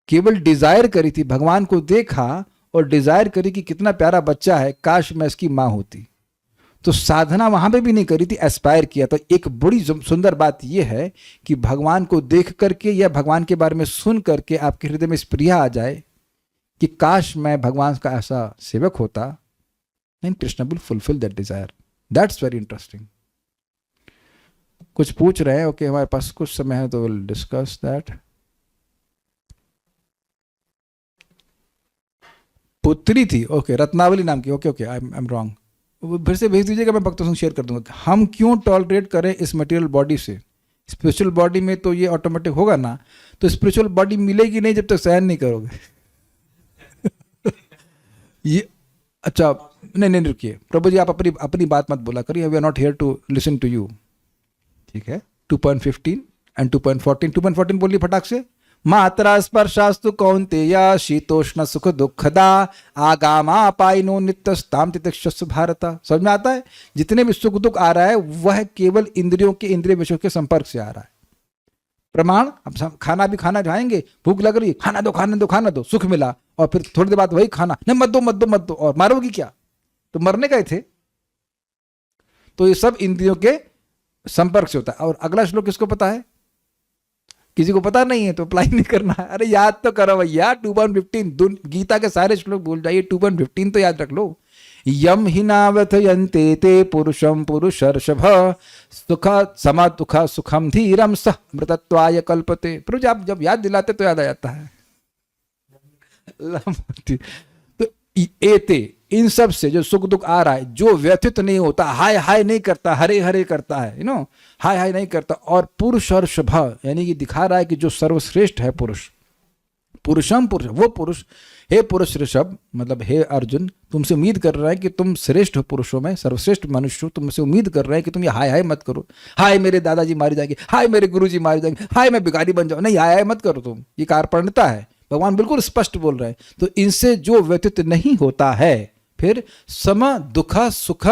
S1: केवल डिजायर करी थी, भगवान को देखा और डिजायर करी कि कितना प्यारा बच्चा है, काश मैं इसकी माँ होती। तो साधना वहां पे भी नहीं करी थी, एस्पायर किया। तो एक बड़ी सुंदर बात यह है कि भगवान को देख करके या भगवान के बारे में सुन करके आपके हृदय में स्प्रिया आ जाए कि काश मैं भगवान का ऐसा सेवक होता, and Krishna will fulfil that desire. That's very interesting. कुछ पूछ रहे हैं? ओके, हमारे पास कुछ समय है तो विल डिस्कस दैट। पुत्री थी, ओके, रत्नावली नाम की, okay okay, I am wrong, फिर से भेज दीजिएगा, मैं भक्तों से शेयर कर दूंगा। हम क्यों टॉलरेट करें इस मटेरियल बॉडी से? स्पिरिचुअल बॉडी में तो ये ऑटोमेटिक होगा ना, तो स्पिरिचुअल बॉडी मिलेगी नहीं जब तक सहन नहीं करोगे ये अच्छा, नहीं नहीं रुकिए प्रभु जी, आप अपनी अपनी बात मत बोला करिए, we are not here to listen to you, ठीक है। 2.15 एंड 2.14, 2.14 बोलिए फटाक से। मात्रा स्पर्शास्तु कौन्तेय शीतोष्ण सुख दुखदा आगामा पाइनो नित्यस्ताम तितिक्षस्व भारत। समझ में आता है? जितने भी सुख दुख आ रहा है वह केवल इंद्रियों के, इंद्रिय विषयों के संपर्क से आ रहा है। प्रमाण, अब खाना भी खाना जाएंगे, भूख लग रही है, खाना दो खाना दो खाना दो, सुख मिला, और फिर थोड़ी देर बाद वही खाना, नहीं मत दो मत दो मत दो, और मारोगी क्या? तो मरने गए थे। तो ये सब इंद्रियों के संपर्क से होता है। और अगला श्लोक किसको पता है? किसी को पता नहीं है तो अप्लाई नहीं करना है। अरे याद तो करो भैया, 2.15, गीता के सारे श्लोक भूल जाइए, 2.15 तो याद रख लो। यम ही नावथयन्ते ते पुरुषम पुरुषर्षभ सुख समा दुख सुखम धीरम सह मृतत्वाय कल्पते। प्रभु आप जब याद दिलाते तो याद आ जाता है। तो एते, इन सब से जो सुख दुख आ रहा है, जो व्यथित नहीं होता, हाय हाय नहीं करता, हरे हरे करता है, यू नो, हाय हाय नहीं करता। और पुरुषर्षभ, यानी कि दिखा रहा है कि जो सर्वश्रेष्ठ है पुरुष, पुरुषम पुरुष, वो पुरुष, हे पुरुष ऋषभ, मतलब हे अर्जुन, तुमसे उम्मीद कर रहा है कि तुम श्रेष्ठ हो पुरुषों में, सर्वश्रेष्ठ मनुष्य हो, तुमसे उम्मीद कर रहे हैं कि तुम ये हाय हाय मत करो, हाय मेरे दादाजी मारे जाएंगे, हाय मेरे गुरुजी मारे जाएंगे, हाय मैं भिखारी बन जाऊं, नहीं हाय हाय मत करो तुम, ये कार्पण्यता है। भगवान बिल्कुल स्पष्ट बोल रहे हैं। तो इनसे जो व्यतीत नहीं होता है, फिर सम दुख सुख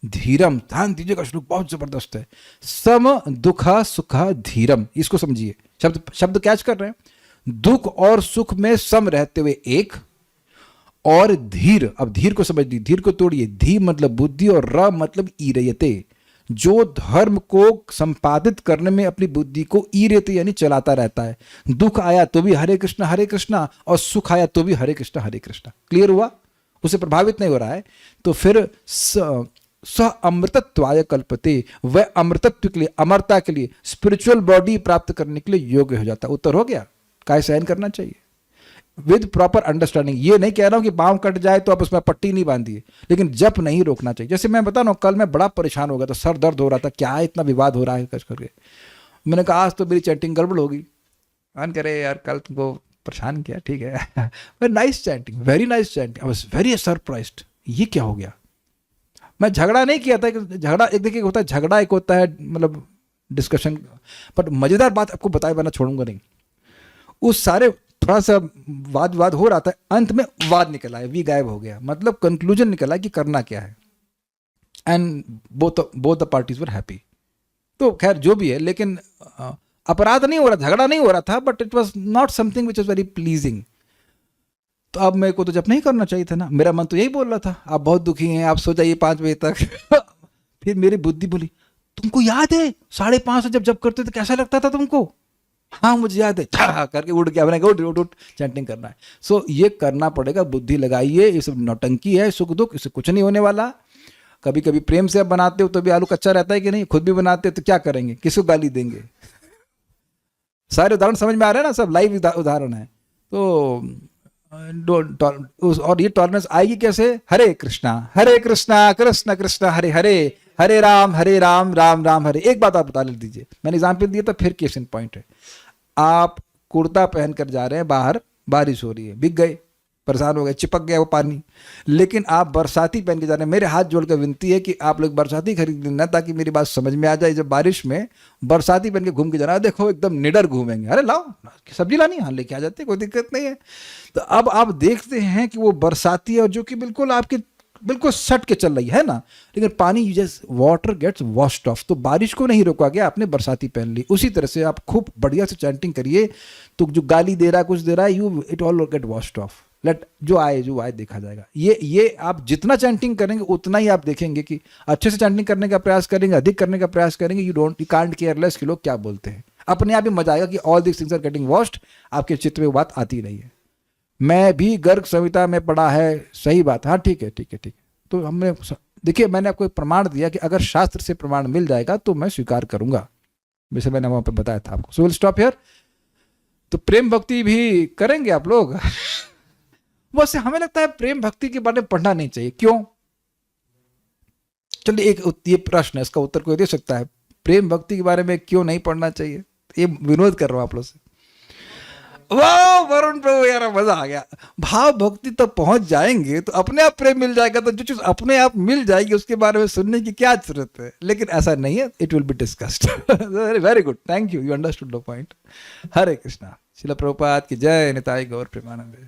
S1: धीरम, ध्यान दीजिएगा, श्लोक बहुत जबरदस्त है। सम दुख सुख धीरम, इसको समझिए, शब्द शब्द कैच कर रहे हैं। दुख और सुख में सम रहते हुए एक, और धीर, अब धीर को समझ ली, धीर को तोड़िए, धी मतलब बुद्धि और र मतलब ईरयते, जो धर्म को संपादित करने में अपनी बुद्धि को ईरयते यानी चलाता रहता है। दुख आया तो भी हरे कृष्णा, और सुख आया तो भी हरे कृष्णा। क्लियर हुआ? उसे प्रभावित नहीं हो रहा है। तो फिर स अमृतत्वाय कल्पते, वह अमृतत्व के लिए, अमरता के लिए, स्पिरिचुअल बॉडी प्राप्त करने के लिए योग्य हो जाता है। उत्तर हो गया, काय सहन करना चाहिए विद प्रॉपर अंडरस्टैंडिंग। ये नहीं कह रहा हूं कि पांव कट जाए तो आप उसमें पट्टी नहीं बांधिए, लेकिन जप नहीं रोकना चाहिए। जैसे मैं बता रहा हूं, कल मैं बड़ा परेशान हो गया था, सर दर्द हो रहा था, क्या इतना विवाद हो रहा है करके। मैंने कहा आज तो मेरी चैंटिंग गड़बड़ होगी। मान करे यार कल तुमको परेशान किया, ठीक है, nice chanting, very nice chanting, I was very surprised, ये क्या हो गया। मैं झगड़ा नहीं किया था, झगड़ा एक देखिए होता है, झगड़ा एक होता है मतलब डिस्कशन। बट मजेदार बात आपको बताए बिना छोड़ूंगा नहीं, उस सारे थोड़ा सा वाद हो रहा था, अंत में वाद निकला है, वी गायब हो गया, मतलब कंक्लूजन निकला कि करना क्या है, and both the parties were happy. तो खैर जो भी है, लेकिन अपराध नहीं हो रहा, झगड़ा नहीं हो रहा था, but it was not something which is very pleasing. तो अब मेरे को तो जब नहीं करना चाहिए था ना, मेरा मन तो यही बोल रहा था आप बहुत दुखी हैं, आप सो जाइए 5 बजे तक। फिर मेरी बुद्धि बोली तुमको याद है 5:30 जब करते थे कैसा लगता था तुमको? हाँ मुझे याद है, करके उठ गया, मैंने कहा उठ चैंटिंग करना है। सो ये करना पड़ेगा, बुद्धि लगाइए, ये सब नौटंकी है, सुख दुख, इससे कुछ नहीं होने वाला। कभी कभी प्रेम से आप बनाते हो तो भी आलू कच्चा रहता है कि नहीं, खुद भी बनाते तो क्या करेंगे, किसको गाली देंगे? सारे उदाहरण समझ में आ रहे हैं ना, सब लाइव उदाहरण है। तो और ये टॉलरेंस आएगी कैसे? हरे कृष्णा कृष्ण कृष्ण हरे हरे, हरे राम राम राम हरे। एक बात आप बता दीजिए, मैंने एग्जाम्पल दिया था, फिर केस इन पॉइंट है। आप कुर्ता पहन कर जा रहे हैं बाहर, बारिश हो रही है, भीग गए, परेशान हो गए, चिपक गया वो पानी, लेकिन आप बरसाती पहन के जा रहे हैं। मेरे हाथ जोड़ कर विनती है कि आप लोग बरसाती खरीद लेना, ताकि मेरी बात समझ में आ जाए। जब बारिश में बरसाती पहन के घूम के जाना, देखो एकदम निडर घूमेंगे, अरे लाओ सब्जी लानी, हाँ लेके आ जाते, कोई दिक्कत नहीं है। तो अब आप देखते हैं कि वो बरसाती है, जो कि बिल्कुल आपके बिल्कुल सट के चल रही है ना, लेकिन पानी just water gets washed off. तो बारिश को नहीं रोका गया, आपने बरसाती पहन ली। उसी तरह से आप खूब बढ़िया से चैंटिंग करिए, तो जो गाली दे रहा है, कुछ दे रहा है, you it all get washed off. लेट जो आए देखा जाएगा। ये आप जितना चैंटिंग करेंगे उतना ही आप देखेंगे कि अच्छे से चैंटिंग करने का प्रयास करेंगे, अधिक करने का प्रयास करेंगे, यू कांट केयर लेस कि लोग क्या बोलते हैं। अपने आप ही मजा आएगा कि all this things are getting washed, आपके चित्र में बात आती रही है। मैं भी गर्ग संहिता में पढ़ा है, सही बात, हाँ ठीक है। तो हमने देखिए, मैंने आपको प्रमाण दिया कि अगर शास्त्र से प्रमाण मिल जाएगा तो मैं स्वीकार करूंगा, जैसे मैंने वहां पर बताया था आपको। So will stop here. तो प्रेम भक्ति भी करेंगे आप लोग। वैसे हमें लगता है प्रेम भक्ति के बारे में पढ़ना नहीं चाहिए, क्यों? चलिए एक ये प्रश्न है, इसका उत्तर कोई दे सकता है, प्रेम भक्ति के बारे में क्यों नहीं पढ़ना चाहिए? ये विनोद कर रहा हूं आप लोग से। वाह वरुण प्रभु, यार मजा आ गया। भाव भक्ति तक पहुंच जाएंगे तो अपने आप प्रेम मिल जाएगा। तो जो चीज अपने आप मिल जाएगी उसके बारे में सुनने की क्या जरूरत है? लेकिन ऐसा नहीं है, it will be discussed. Very good, thank you, you understood the point. Hare Krishna. Srila Prabhupada की जय। निताई गौर प्रेमानंद।